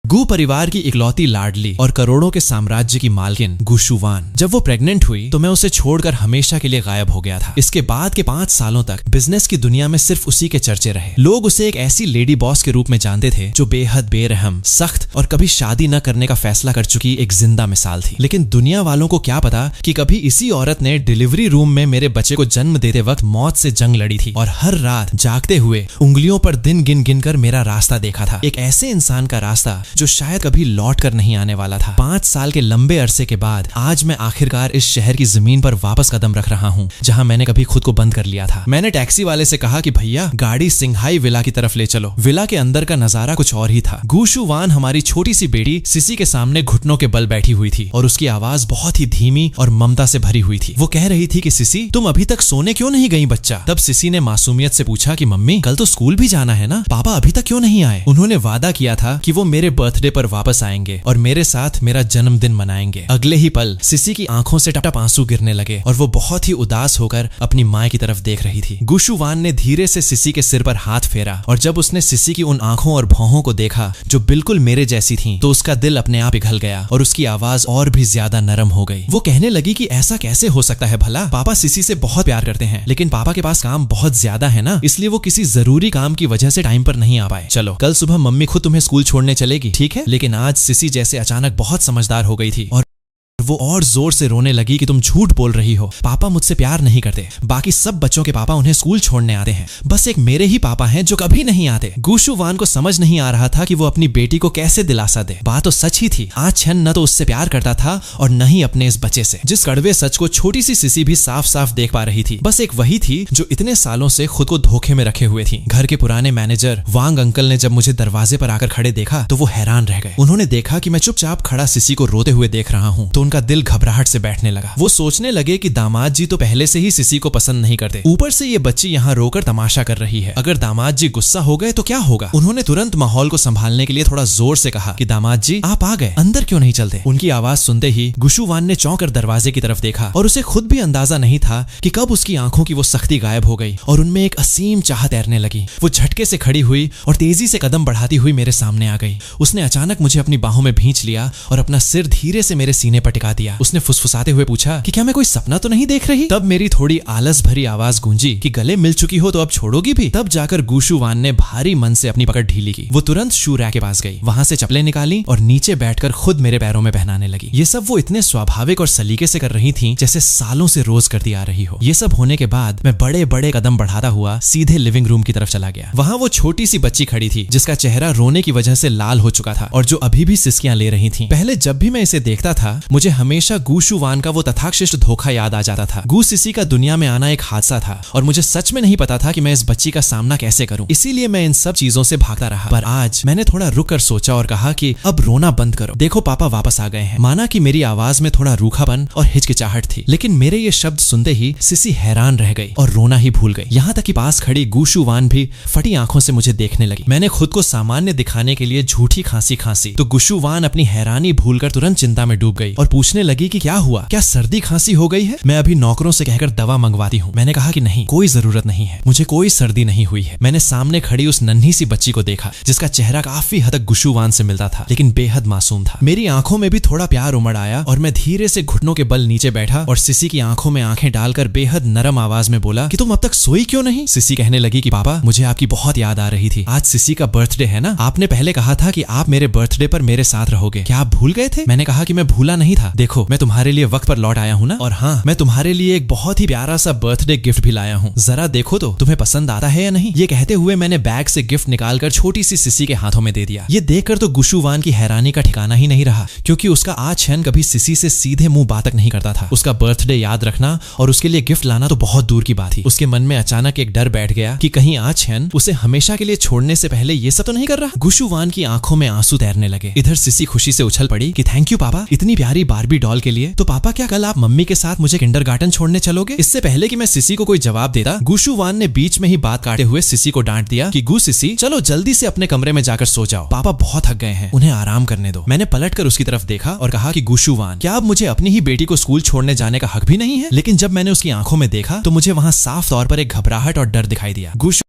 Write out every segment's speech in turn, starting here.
गू परिवार की इकलौती लाडली और करोड़ों के साम्राज्य की मालकिन गुशु वान। जब वो प्रेग्नेंट हुई तो मैं उसे छोड़कर हमेशा के लिए गायब हो गया था। इसके बाद के 5 सालों तक बिजनेस की दुनिया में सिर्फ उसी के चर्चे रहे। लोग उसे एक ऐसी लेडी बॉस के रूप में जानते थे जो बेहद बेरहम, सख्त और कभी शादी न करने का फैसला कर चुकी एक जिंदा मिसाल थी। लेकिन दुनिया वालों को क्या पता कि कभी इसी औरत ने डिलीवरी रूम में मेरे बच्चे को जन्म देते वक्त मौत से जंग लड़ी थी और हर रात जागते हुए उंगलियों पर दिन गिन गिन कर मेरा रास्ता देखा था। एक ऐसे इंसान का रास्ता जो शायद कभी लौट कर नहीं आने वाला था। 5 साल के लंबे अरसे के बाद आज मैं आखिरकार इस शहर की जमीन पर वापस कदम रख रहा हूँ जहाँ मैंने कभी खुद को बंद कर लिया था। मैंने टैक्सी वाले से कहा कि भैया गाड़ी सिंघाई विला की तरफ ले चलो। विला के अंदर का नजारा कुछ और ही था। गुशु वान हमारी छोटी सी बेटी सिसी के सामने घुटनों के बल बैठी हुई थी और उसकी आवाज बहुत ही धीमी और ममता से भरी हुई थी। वो कह रही थी कि सिसी तुम अभी तक सोने क्यों नहीं गई बच्चा। तब सिसी ने मासूमियत से पूछा कि मम्मी कल तो स्कूल भी जाना है ना, पापा अभी तक क्यों नहीं आए। उन्होंने वादा किया था कि वो मेरे बर्थडे पर वापस आएंगे और मेरे साथ मेरा जन्मदिन मनाएंगे। अगले ही पल सिसी की आंखों से टप-टप आंसू गिरने लगे और वो बहुत ही उदास होकर अपनी माँ की तरफ देख रही थी। गुशु वान ने धीरे से सिसी के सिर पर हाथ फेरा और जब उसने सिसी की उन आंखों और भौहों को देखा जो बिल्कुल मेरे जैसी थीं, तो उसका दिल अपने आप पिघल गया और उसकी आवाज और भी ज्यादा नरम हो गई। वो कहने लगी कि ऐसा कैसे हो सकता है भला, पापा सिसी से बहुत प्यार करते हैं लेकिन पापा के पास काम बहुत ज्यादा है ना, इसलिए वो किसी जरूरी काम की वजह से टाइम पर नहीं आ पाए। चलो कल सुबह मम्मी खुद तुम्हें स्कूल छोड़ने चलेगी, ठीक है। लेकिन आज सिसी जैसे अचानक बहुत समझदार हो गई थी और वो और जोर से रोने लगी कि तुम झूठ बोल रही हो, पापा मुझसे प्यार नहीं करते। बाकी सब बच्चों के पापा उन्हें स्कूल छोड़ने आते हैं, बस एक मेरे ही पापा हैं जो कभी नहीं आते। गुशु वान को समझ नहीं आ रहा था कि वो अपनी बेटी को कैसे दिलासा दे। बात तो सच ही थी, आज छन न तो उससे प्यार करता था और न ही अपने इस बच्चे से। जिस कड़वे सच को छोटी सी सिसी भी साफ साफ देख पा रही थी, बस एक वही थी जो इतने सालों से खुद को धोखे में रखे हुए थी। घर के पुराने मैनेजर वांग अंकल ने जब मुझे दरवाजे पर आकर खड़े देखा तो वो हैरान रह गए। उन्होंने देखा कि मैं चुपचाप खड़ा सिसी को रोते हुए देख रहा हूँ तो उनका दिल घबराहट से बैठने लगा। वो सोचने लगे कि दामाद जी तो पहले से ही सिसी को पसंद नहीं करते, ऊपर से ये बच्ची यहाँ रोकर तमाशा कर रही है। अगर दामाद जी गुस्सा हो गए तो क्या होगा। उन्होंने तुरंत माहौल को संभालने के लिए थोड़ा जोर से कहा कि दामाद जी आप आ गए, अंदर क्यों नहीं चलते। उनकी आवाज सुनते ही गुशु वान ने चौंक कर दरवाजे की तरफ देखा और उसे खुद भी अंदाजा नहीं था कि कब उसकी आंखों की वो सख्ती गायब हो गई और उनमें एक असीम चाह तैरने लगी। वो झटके से खड़ी हुई और तेजी से कदम बढ़ाती हुई मेरे सामने आ गई। उसने अचानक मुझे अपनी बाहों में भींच लिया और अपना सिर धीरे से मेरे सीने पर टिका दिया। उसने फुसफुसाते हुए पूछा कि क्या मैं कोई सपना तो नहीं देख रही। तब मेरी थोड़ी आलस भरी आवाज गूंजी कि गले मिल चुकी हो तो अब छोड़ोगी भी। तब जाकर गुशु वान ने भारी मन से अपनी पकड़ ढीली की। वो तुरंत शू रैक के पास गई, वहां से चप्पलें निकाली और नीचे बैठकर खुद मेरे पैरों में पहनाने लगी। ये सब वो इतने स्वाभाविक और सलीके से कर रही थी जैसे सालों से रोज करती आ रही हो। ये सब होने के बाद मैं बड़े बड़े कदम बढ़ाता हुआ सीधे लिविंग रूम की तरफ चला गया। वहां वो छोटी सी बच्ची खड़ी थी जिसका चेहरा रोने की वजह से लाल हो चुका था और जो अभी भी सिसकियां ले रही थी। पहले जब भी मैं इसे देखता था मुझे हमेशा गुशु वान का वो तथाकथित धोखा याद आ जाता था। गू सिसी का दुनिया में आना एक हादसा था और मुझे सच में नहीं पता था कि मैं इस बच्ची का सामना कैसे करूं। इसीलिए मैं इन सब चीजों से भागता रहा। पर आज मैंने थोड़ा रुक कर सोचा और कहा कि अब रोना बंद करो, देखो पापा वापस आ गए हैं। माना कि मेरी आवाज में थोड़ा रूखापन और हिचकिचाहट थी, लेकिन मेरे ये शब्द सुनते ही सिसी हैरान रह गई और रोना ही भूल गई। यहाँ तक कि पास खड़ी गुशु वान भी फटी आंखों से मुझे देखने लगी। मैंने खुद को सामान्य दिखाने के लिए झूठी खांसी खांसी तो गुशु वान अपनी हैरानी भूलकर तुरंत चिंता में डूब गई और पूछने लगी कि क्या हुआ, क्या सर्दी खांसी हो गई है। मैं अभी नौकरों से कहकर दवा मंगवाती हूँ। मैंने कहा कि नहीं, कोई जरूरत नहीं है, मुझे कोई सर्दी नहीं हुई है। मैंने सामने खड़ी उस नन्ही सी बच्ची को देखा जिसका चेहरा काफी हद तक गुशु वान से मिलता था लेकिन बेहद मासूम था। मेरी आंखों में भी थोड़ा प्यार उमड़ आया और मैं धीरे से घुटनों के बल नीचे बैठा और सिसी की आंखों में आंखें डालकर बेहद नरम आवाज में बोला कि तुम अब तक सोई क्यों नहीं। सिसी कहने लगी कि पापा मुझे आपकी बहुत याद आ रही थी। आज सिसी का बर्थडे है ना, आपने पहले कहा था कि आप मेरे बर्थडे पर मेरे साथ रहोगे, क्या आप भूल गए थे। मैंने कहा कि मैं भूला नहीं था, देखो मैं तुम्हारे लिए वक्त पर लौट आया हूँ ना, और हाँ मैं तुम्हारे लिए एक बहुत ही प्यारा सा बर्थडे गिफ्ट भी लाया हूँ, जरा देखो तो तुम्हें पसंद आता है या नहीं। ये कहते हुए मैंने बैग से गिफ्ट निकालकर छोटी सी सिसी के हाथों में दे दिया। ये देखकर तो गुशु वान की हैरानी का ठिकाना ही नहीं रहा क्योंकि उसका आज छन कभी सिसी से सीधे मुंह बात तक नहीं करता था। उसका बर्थडे याद रखना और उसके लिए गिफ्ट लाना तो बहुत दूर की बात थी। उसके मन में अचानक एक डर बैठ गया कि कहीं आज छन उसे हमेशा के लिए छोड़ने से पहले ये सब तो नहीं कर रहा। गुशु वान की आंखों में आंसू तैरने लगे। इधर सिसी खुशी से उछल पड़ी कि थैंक यू पापा इतनी प्यारी बारबी डॉल के लिए। तो पापा क्या कल आप मम्मी के साथ मुझे किंडरगार्टन छोड़ने चलोगे। इससे पहले कि मैं सिसी को कोई जवाब देता गुशु वान ने बीच में ही बात काटे हुए सिसी को डांट दिया कि गु सिसी चलो जल्दी से अपने कमरे में जाकर सो जाओ, पापा बहुत थक गए हैं, उन्हें आराम करने दो। मैंने पलटकर उसकी तरफ देखा और कहा कि गुशु वान क्या अब मुझे अपनी ही बेटी को स्कूल छोड़ने जाने का हक भी नहीं है। लेकिन जब मैंने उसकी आंखों में देखा तो मुझे वहां साफ तौर पर एक घबराहट और डर दिखाई दिया। गुशु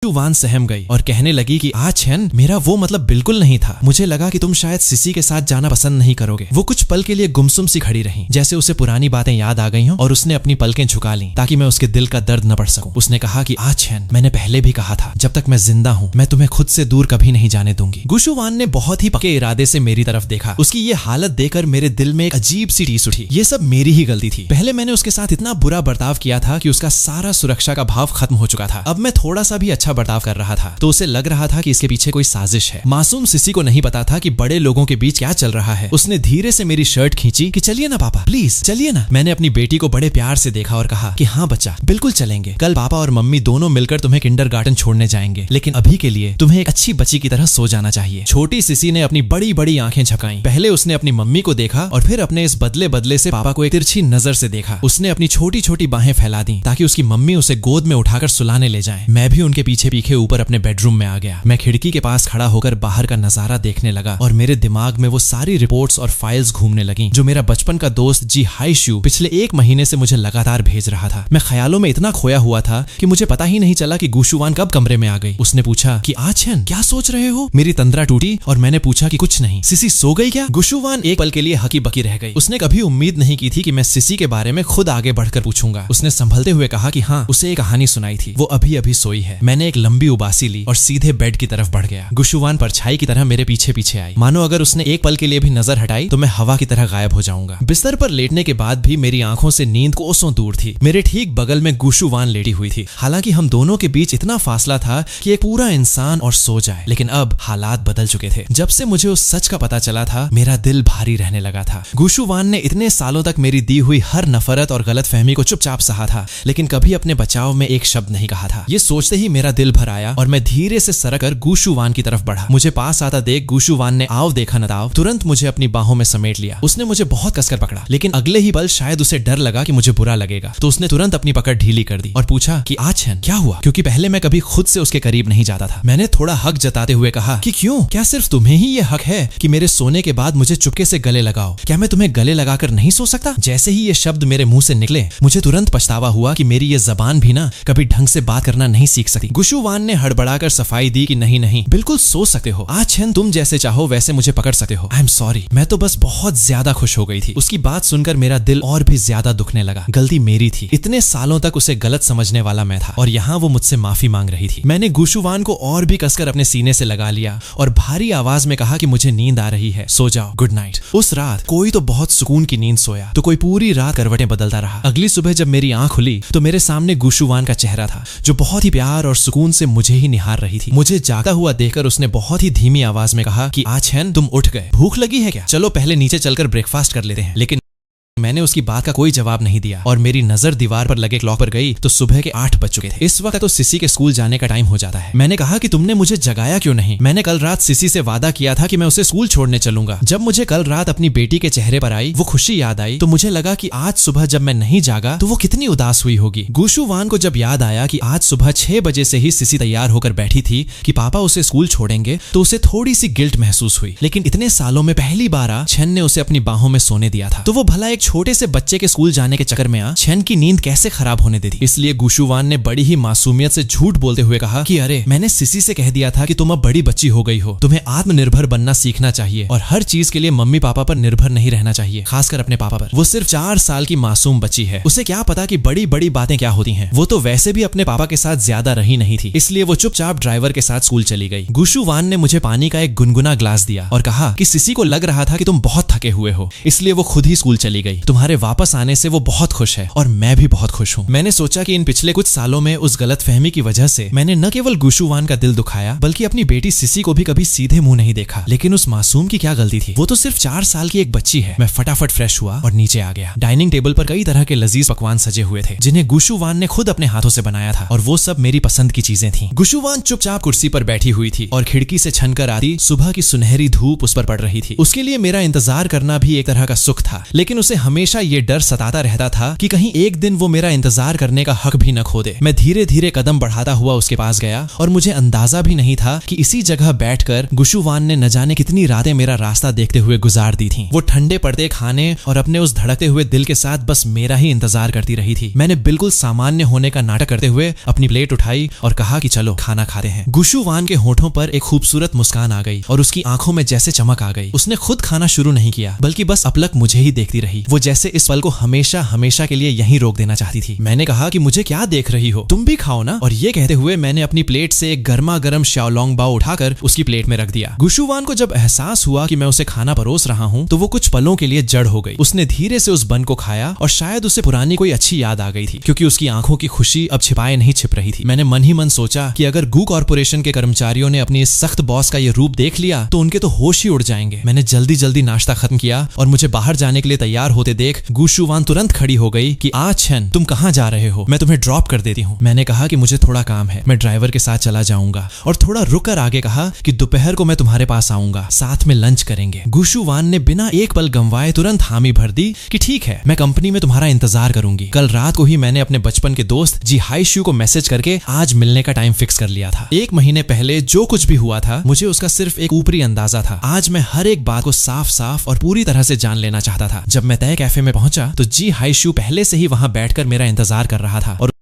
गुशुवान सहम गई और कहने लगी कि छेन, मेरा वो मतलब बिल्कुल नहीं था। मुझे लगा कि तुम शायद सिसी के साथ जाना पसंद नहीं करोगे। वो कुछ पल के लिए गुमसुम सी खड़ी रही, जैसे उसे पुरानी बातें याद आ गई हों, और उसने अपनी पलकें झुका ली ताकि मैं उसके दिल का दर्द न पढ़ सकूं। उसने कहा कि छेन, मैंने पहले भी कहा था, जब तक मैं जिंदा हूं मैं तुम्हें खुद से दूर कभी नहीं जाने दूंगी। गुशुवान ने बहुत ही पक्के इरादे से मेरी तरफ देखा। उसकी ये हालत देखकर मेरे दिल में एक अजीब सी टीस उठी। ये सब मेरी ही गलती थी। पहले मैंने उसके साथ इतना बुरा बर्ताव किया था कि उसका सारा सुरक्षा का भाव खत्म हो चुका था। अब मैं थोड़ा सा भी अच्छा बर्ताव कर रहा था तो उसे लग रहा था कि इसके पीछे कोई साजिश है। मासूम सिसी को नहीं पता था कि बड़े लोगों के बीच क्या चल रहा है। उसने धीरे से मेरी शर्ट खींची कि चलिए ना पापा, प्लीज चलिए ना। मैंने अपनी बेटी को बड़े प्यार से देखा और कहा कि हाँ बच्चा, बिल्कुल चलेंगे। कल पापा और मम्मी दोनों मिलकर तुम्हें किंडरगार्टन छोड़ने जाएंगे, लेकिन अभी के लिए तुम्हें एक अच्छी बच्ची की तरह सो जाना चाहिए। छोटी सिसी ने अपनी बड़ी बड़ी आंखें झपकाई। पहले उसने अपनी मम्मी को देखा और फिर अपने इस बदले बदले से पापा को एक तिरछी नजर से देखा। उसने अपनी छोटी छोटी बाहें फैला दी ताकि उसकी मम्मी उसे गोद में उठाकर सुलाने ले जाए। मैं भी उनके पीछे पीछे ऊपर अपने बेडरूम में आ गया। मैं खिड़की के पास खड़ा होकर बाहर का नजारा देखने लगा और मेरे दिमाग में वो सारी रिपोर्ट्स और फाइल्स घूमने लगी जो मेरा बचपन का दोस्त जी हाईशू पिछले 1 महीने से मुझे लगातार भेज रहा था। मैं ख्यालों में इतना खोया हुआ था कि मुझे पता ही नहीं चला कि गुशुवान कब कमरे में आ गई। उसने पूछा कि छेन, क्या सोच रहे हो? मेरी तंद्रा टूटी और मैंने पूछा कि कुछ नहीं। सिसी सो गई क्या? गुशुवान एक पल के लिए हकी बकी रह गई। उसने कभी उम्मीद नहीं की थी कि मैं सिसी के बारे में खुद आगे बढ़कर पूछूंगा। उसने संभलते हुए कहा कि हाँ, उसे एक कहानी सुनाई थी, वो अभी अभी सोई है। मैंने एक लंबी उबासी ली और सीधे बेड की तरफ बढ़ गया। गुशुवान परछाई की तरह मेरे पीछे पीछे आई, मानो अगर उसने एक पल के लिए भी नजर हटाई तो मैं हवा की तरह गायब हो जाऊंगा। बिस्तर पर लेटने के बाद भी मेरी आंखों से नींद कोसों दूर थी। मेरे ठीक बगल में गुशुवान लेटी हुई थी। हालांकि हम दोनों के बीच इतना फासला था कि एक पूरा इंसान और सो जाए, लेकिन अब हालात बदल चुके थे। जब से मुझे उस सच का पता चला था, मेरा दिल भारी रहने लगा था। गुशुवान ने इतने सालों तक मेरी दी हुई हर नफरत और गलतफहमी को चुपचाप सहा था, लेकिन कभी अपने बचाव में एक शब्द नहीं कहा था। ये सोचते ही मेरा दिल भर आया और मैं धीरे से सरककर गुशुवान की तरफ बढ़ा। मुझे पास आता देख गुशुवान ने आओ देखा नदाव तुरंत मुझे अपनी बाहों में समेट लिया। उसने मुझे बहुत कसकर पकड़ा, लेकिन अगले ही पल शायद उसे डर लगा कि मुझे बुरा लगेगा, तो उसने तुरंत अपनी पकड़ ढीली कर दी और पूछा कि छेन, क्या हुआ? क्योंकि पहले मैं कभी खुद से उसके करीब नहीं जाता था। मैंने थोड़ा हक जताते हुए कहा कि क्यों? क्या सिर्फ तुम्हें ही ये हक है कि मेरे सोने के बाद मुझे चुपके से गले लगाओ? क्या मैं तुम्हें गले लगाकर नहीं सो सकता? जैसे ही ये शब्द मेरे मुंह से निकले, मुझे तुरंत पछतावा हुआ कि मेरी ये जबान भी ना कभी ढंग से बात करना नहीं सीख सकती। गुशुवान ने हड़बड़ाकर सफाई दी कि नहीं नहीं, बिल्कुल सो सकते हो छेन, तुम जैसे चाहो वैसे मुझे पकड़ सकते हो। आई एम सॉरी, मैं तो बस बहुत ज्यादा खुश हो गई थी। उसकी बात सुनकर मेरा दिल और भी ज्यादा दुखने लगा। गलती मेरी थी। इतने सालों तक उसे गलत समझने वाला मैं था और यहाँ वो मुझसे माफी मांग रही थी। मैंने गुशुवान को और भी कसकर अपने सीने से लगा लिया और भारी आवाज में कहा कि मुझे नींद आ रही है, सो जाओ, गुड नाइट। उस रात कोई तो बहुत सुकून की नींद सोया तो कोई पूरी रात करवटें बदलता रहा। अगली सुबह जब मेरी आंख खुली तो मेरे सामने गुशुवान का चेहरा था, जो बहुत ही प्यार और सुकून से मुझे ही निहार रही थी। मुझे जागा हुआ देखकर उसने बहुत ही धीमी आवाज में कहा कि छेन, तुम उठ गए, भूख लगी है क्या? चलो पहले नीचे चलकर ब्रेकफास्ट कर लेते हैं। लेकिन मैंने उसकी बात का कोई जवाब नहीं दिया और मेरी नजर दीवार पर लगे क्लॉक पर गई तो सुबह के 8 बज चुके थे। इस वक्त तो सिसी के स्कूल जाने का टाइम हो जाता है। मैंने कहा कि तुमने मुझे जगाया क्यों नहीं? मैंने कल रात सिसी से वादा किया था कि मैं उसे स्कूल छोड़ने चलूंगा। जब मुझे कल रात अपनी बेटी के चेहरे पर आई वो खुशी याद आई तो मुझे लगा कि आज सुबह जब मैं नहीं जागा तो वो कितनी उदास हुई होगी। गुशुवान को जब याद आया कि आज सुबह 6 बजे से ही सिसी तैयार होकर बैठी थी कि पापा उसे स्कूल छोड़ेंगे, तो उसे थोड़ी सी गिल्ट महसूस हुई। लेकिन इतने सालों में पहली बार छेन ने उसे अपनी बाहों में सोने दिया था, तो वो भला एक छोटे से बच्चे के स्कूल जाने के चक्कर में छेन की नींद कैसे खराब होने देती। इसलिए गुशुवान ने बड़ी ही मासूमियत से झूठ बोलते हुए कहा कि अरे, मैंने सिसी से कह दिया था कि तुम अब बड़ी बच्ची हो गई हो, तुम्हें आत्मनिर्भर बनना सीखना चाहिए और हर चीज के लिए मम्मी पापा पर निर्भर नहीं रहना चाहिए, खासकर अपने पापा पर। वो सिर्फ 4 साल की मासूम बच्ची है, उसे क्या पता कि बड़ी बड़ी बातें क्या होती हैं। वो तो वैसे भी अपने पापा के साथ ज्यादा रही नहीं थी, इसलिए वो चुपचाप ड्राइवर के साथ स्कूल चली गई। गुशुवान ने मुझे पानी का एक गुनगुना ग्लास दिया और कहा कि सिसी को लग रहा था कि तुम बहुत थके हुए हो, इसलिए वो खुद ही स्कूल चली गई। तुम्हारे वापस आने से वो बहुत खुश है और मैं भी बहुत खुश हूँ। मैंने सोचा कि इन पिछले कुछ सालों में उस गलतफहमी की वजह से मैंने न केवल गुशुवान का दिल दुखाया बल्कि अपनी बेटी सिसी को भी कभी सीधे मुंह नहीं देखा। लेकिन उस मासूम की क्या गलती थी? वो तो सिर्फ 4 साल की एक बच्ची है। मैं फटाफट फ्रेश हुआ और नीचे आ गया। डाइनिंग टेबल पर कई तरह के लजीज पकवान सजे हुए थे जिन्हें गुशुवान ने खुद अपने हाथों से बनाया था और वो सब मेरी पसंद की चीजें थी। गुशुवान चुपचाप कुर्सी पर बैठी हुई थी और खिड़की से छनकर आती सुबह की सुनहरी धूप उस पर पड़ रही थी। उसके लिए मेरा इंतजार करना भी एक तरह का सुख था, लेकिन उसे हमेशा ये डर सताता रहता था कि कहीं एक दिन वो मेरा इंतजार करने का हक भी न खो दे। मैं धीरे धीरे कदम बढ़ाता हुआ उसके पास गया और मुझे अंदाजा भी नहीं था कि इसी जगह बैठकर गुशुवान ने न जाने कितनी रातें मेरा रास्ता देखते हुए गुजार दी थी। वो ठंडे पड़ते खाने और अपने उस धड़कते हुए दिल के साथ बस मेरा ही इंतजार करती रही थी। मैंने बिल्कुल सामान्य होने का नाटक करते हुए अपनी प्लेट उठाई और कहा कि चलो खाना खाते हैं। गुशुवान के होठों पर एक खूबसूरत मुस्कान आ गई और उसकी आंखों में जैसे चमक आ गई। उसने खुद खाना शुरू नहीं किया बल्कि बस अपलक मुझे ही देखती रही। वो जैसे इस पल को हमेशा हमेशा के लिए यहीं रोक देना चाहती थी। मैंने कहा कि मुझे क्या देख रही हो, तुम भी खाओ ना। और ये कहते हुए मैंने अपनी प्लेट से एक गर्मा गर्म शाओलोंग बाओ उठाकर उसकी प्लेट में रख दिया। गुशुवान को जब एहसास हुआ कि मैं उसे खाना परोस रहा हूँ तो वो कुछ पलों के लिए जड़ हो गई। उसने धीरे से उस बन को खाया और शायद उसे पुरानी कोई अच्छी याद आ गई थी, क्योंकि उसकी आंखों की खुशी अब छिपाए नहीं छिप रही थी। मैंने मन ही मन सोचा कि अगर गू कॉर्पोरेशन के कर्मचारियों ने अपनी इस सख्त बॉस का ये रूप देख लिया तो उनके तो होश ही उड़ जाएंगे। मैंने जल्दी जल्दी नाश्ता खत्म किया और मुझे बाहर जाने के लिए तैयार होते देख गुशुवान तुरंत खड़ी हो गई कि छन, तुम कहाँ जा रहे हो, मैं तुम्हें ड्रॉप कर देती हूँ। मैंने कहा कि मुझे थोड़ा काम है, मैं ड्राइवर के साथ चला जाऊंगा और थोड़ा रुक कर आगे कहा कि दोपहर को मैं तुम्हारे पास आऊंगा, साथ में लंच करेंगे। गुशुवान ने बिना एक पल गंवाए तुरंत हामी भर दी कि ठीक है, मैं कंपनी में तुम्हारा इंतजार करूंगी। कल रात को ही मैंने अपने बचपन के दोस्त जी हाईशू को मैसेज करके आज मिलने का टाइम फिक्स कर लिया था। 1 महीने पहले जो कुछ भी हुआ था मुझे उसका सिर्फ एक ऊपरी अंदाजा था। आज मैं हर एक बात को साफ साफ और पूरी तरह से जान लेना चाहता था। जब मैं तय कैफे में पहुंचा तो जी हाईशू पहले से ही वहां बैठकर मेरा इंतजार कर रहा था और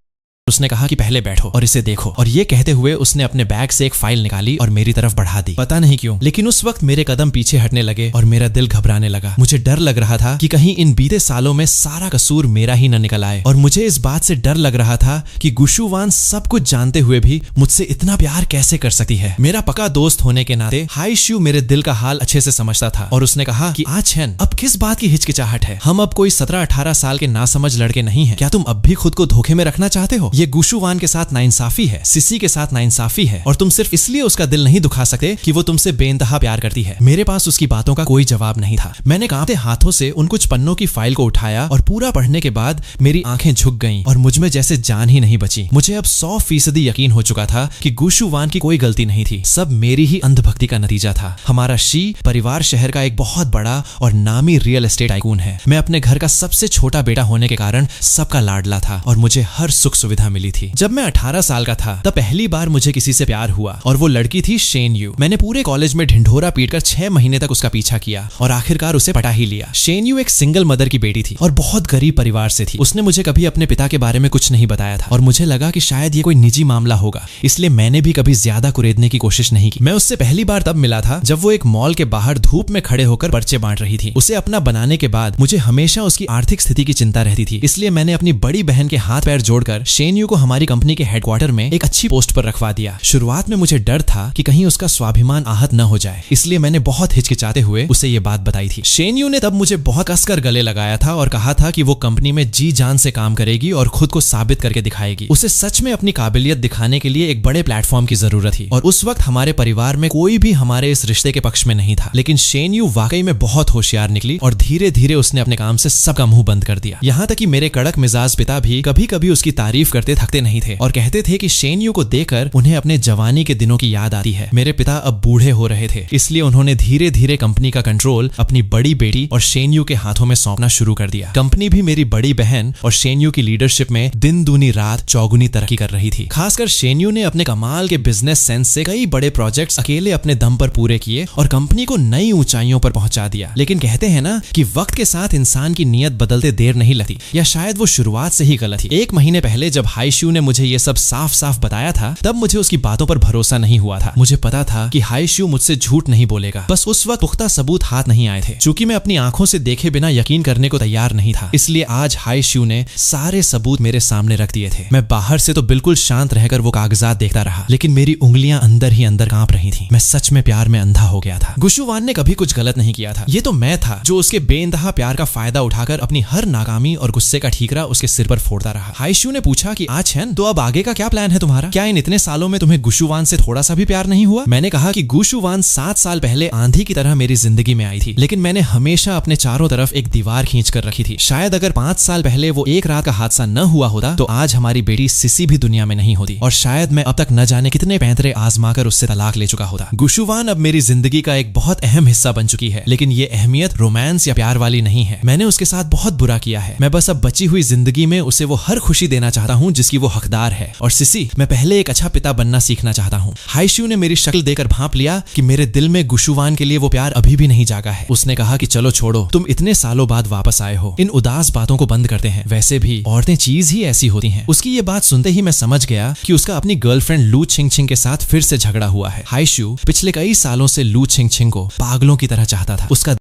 उसने कहा कि पहले बैठो और इसे देखो। और ये कहते हुए उसने अपने बैग से एक फाइल निकाली और मेरी तरफ बढ़ा दी। पता नहीं क्यों, लेकिन उस वक्त मेरे कदम पीछे हटने लगे और मेरा दिल घबराने लगा। मुझे डर लग रहा था कि कहीं इन बीते सालों में सारा कसूर मेरा ही न निकल आए। और मुझे इस बात से डर लग रहा था कि गुशुवान सब कुछ जानते हुए भी मुझसे इतना प्यार कैसे कर सकती है। मेरा पक्का दोस्त होने के नाते हाईशू मेरे दिल का हाल अच्छे से समझता था और उसने कहा कि छन, अब किस बात की हिचकिचाहट है, हम अब कोई 17-18 साल के नासमझ लड़के नहीं हैं। क्या तुम अब भी खुद को धोखे में रखना चाहते हो? ये गुशुवान के साथ नाइंसाफी है, सिसी के साथ नाइंसाफी है और तुम सिर्फ इसलिए उसका दिल नहीं दुखा सकते कि वो तुमसे बेइंतहा प्यार करती है। मेरे पास उसकी बातों का कोई जवाब नहीं था। मैंने कांपते हाथों से उन कुछ पन्नों की फाइल को उठाया और पूरा पढ़ने के बाद मेरी आंखें झुक गईं और मुझ में जैसे जान ही नहीं बची। मुझे अब 100% यकीन हो चुका था कि गुशुवान की कोई गलती नहीं थी, सब मेरी ही अंधभक्ति का नतीजा था। हमारा शी परिवार शहर का एक बहुत बड़ा और नामी रियल एस्टेट टाइकून है। मैं अपने घर का सबसे छोटा बेटा होने के कारण सबका लाडला था और मुझे हर सुख सुविधा मिली थी। जब मैं 18 साल का था तब पहली बार मुझे किसी से प्यार हुआ और वो लड़की थी शेन यू। मैंने पूरे कॉलेज में ढिंढोरा पीटकर 6 महीने तक उसका पीछा किया और आखिरकार उसे पटा ही लिया। शेन यू एक सिंगल मदर की बेटी थी और बहुत गरीब परिवार से थी। उसने मुझे कभी अपने पिता के बारे में कुछ नहीं बताया था और मुझे लगा कि शायद ये कोई निजी मामला होगा, इसलिए मैंने भी कभी ज्यादा कुरेदने की कोशिश नहीं की। मैं उससे पहली बार तब मिला था जब वो एक मॉल के बाहर धूप में खड़े होकर पर्चे बांट रही थी। उसे अपना बनाने के बाद मुझे हमेशा उसकी आर्थिक स्थिति की चिंता रहती थी, इसलिए मैंने अपनी बड़ी बहन के हाथ पैर जोड़कर शेन यू को हमारी कंपनी के हेडक्वार्टर में एक अच्छी पोस्ट पर रखवा दिया। शुरुआत में मुझे डर था कि कहीं उसका स्वाभिमान आहत न हो जाए, इसलिए मैंने बहुत हिचकिचाते हुए उसे ये बात बताई थी। शेन यू ने तब मुझे बहुत कसकर गले लगाया था और कहा था कि वो कंपनी में जी जान से काम करेगी और खुद को साबित करके दिखाएगी। उसे सच में अपनी काबिलियत दिखाने के लिए एक बड़े प्लेटफॉर्म की जरूरत थी और उस वक्त हमारे परिवार में कोई भी हमारे इस रिश्ते के पक्ष में नहीं था। लेकिन शेन यू वाकई में बहुत होशियार निकली और धीरे धीरे उसने अपने काम से सबका मुंह बंद कर दिया। यहाँ तक कि मेरे कड़क मिजाज पिता भी कभी कभी उसकी तारीफ करते थकते नहीं थे और कहते थे कि शेन यू को देखकर उन्हें अपने जवानी के दिनों की याद आती है। मेरे पिता अब बूढ़े हो रहे थे, इसलिए उन्होंने धीरे धीरे कंपनी का कंट्रोल अपनी बड़ी बेटी और शेन यू के हाथों में सौंपना शुरू कर दिया। कंपनी भी मेरी बड़ी बहन और शेन यू की लीडरशिप में दिन दूनी रात चौगुनी तरक्की कर रही थी। खासकर शेन यू ने अपने कमाल के बिजनेस सेंस से कई बड़े प्रोजेक्ट्स अकेले अपने दम पर पूरे किए और कंपनी को नई ऊंचाइयों पर पहुंचा दिया। लेकिन कहते हैं ना कि वक्त के साथ इंसान की नीयत बदलते देर नहीं लगती, या शायद वो शुरुआत से ही गलत थी। 1 महीने पहले जब हाईशू ने मुझे ये सब साफ साफ बताया था तब मुझे उसकी बातों पर भरोसा नहीं हुआ था। मुझे पता था कि हाईशू मुझसे झूठ नहीं बोलेगा, बस उस वक्त पुख्ता सबूत हाथ नहीं आए थे। चूंकि मैं अपनी आंखों से देखे बिना यकीन करने को तैयार नहीं था, इसलिए आज हाईशू ने सारे सबूत मेरे सामने रख दिए थे। मैं बाहर से तो बिल्कुल शांत रहकर वो कागजात देखता रहा, लेकिन मेरी उंगलियां अंदर ही अंदर कांप रही थी। मैं सच में प्यार में अंधा हो गया था। गुशुवान ने कभी कुछ गलत नहीं किया था, ये तो मैं था जो उसके बेइंतहा प्यार का फायदा उठाकर अपनी हर नाकामी और गुस्से का ठीकरा उसके सिर पर फोड़ता रहा। हाईशू ने पूछा कि कि आछन, तो अब आगे का क्या प्लान है तुम्हारा? क्या इन इतने सालों में तुम्हें गुशुवान से थोड़ा सा भी प्यार नहीं हुआ? मैंने कहा कि गुशुवान 7 साल पहले आंधी की तरह मेरी जिंदगी में आई थी, लेकिन मैंने हमेशा अपने चारों तरफ एक दीवार खींच कर रखी थी। शायद अगर 5 साल पहले वो एक रात का हादसा न हुआ होता तो आज हमारी बेटी सिसी भी दुनिया में नहीं होती, और शायद मैं अब तक न जाने कितने पैंतरे आजमा कर उससे तलाक ले चुका होता। गुशुवान अब मेरी जिंदगी का एक बहुत अहम हिस्सा बन चुकी है, लेकिन ये अहमियत रोमांस या प्यार वाली नहीं है। मैंने उसके साथ बहुत बुरा किया है। मैं बस अब बची हुई जिंदगी में उसे वो हर खुशी देना चाहता हूँ जिसकी वो हकदार है। और सिसी, मैं पहले एक अच्छा पिता बनना सीखना चाहता हूँ। हाइशू ने मेरी शक्ल देकर भांप लिया कि मेरे दिल में गुशुवान के लिए वो प्यार अभी भी नहीं जागा है। उसने कहा कि चलो छोड़ो, तुम इतने सालों बाद वापस आए हो, इन उदास बातों को बंद करते हैं। वैसे भी औरतें चीज ही ऐसी होती हैं। उसकी ये बात सुनते ही मैं समझ गया कि उसका अपनी गर्लफ्रेंड लू छिंग छिंग के साथ फिर से झगड़ा हुआ है। हाइशू पिछले कई सालों से लू छिंग छिंग को पागलों की तरह चाहता था। उसका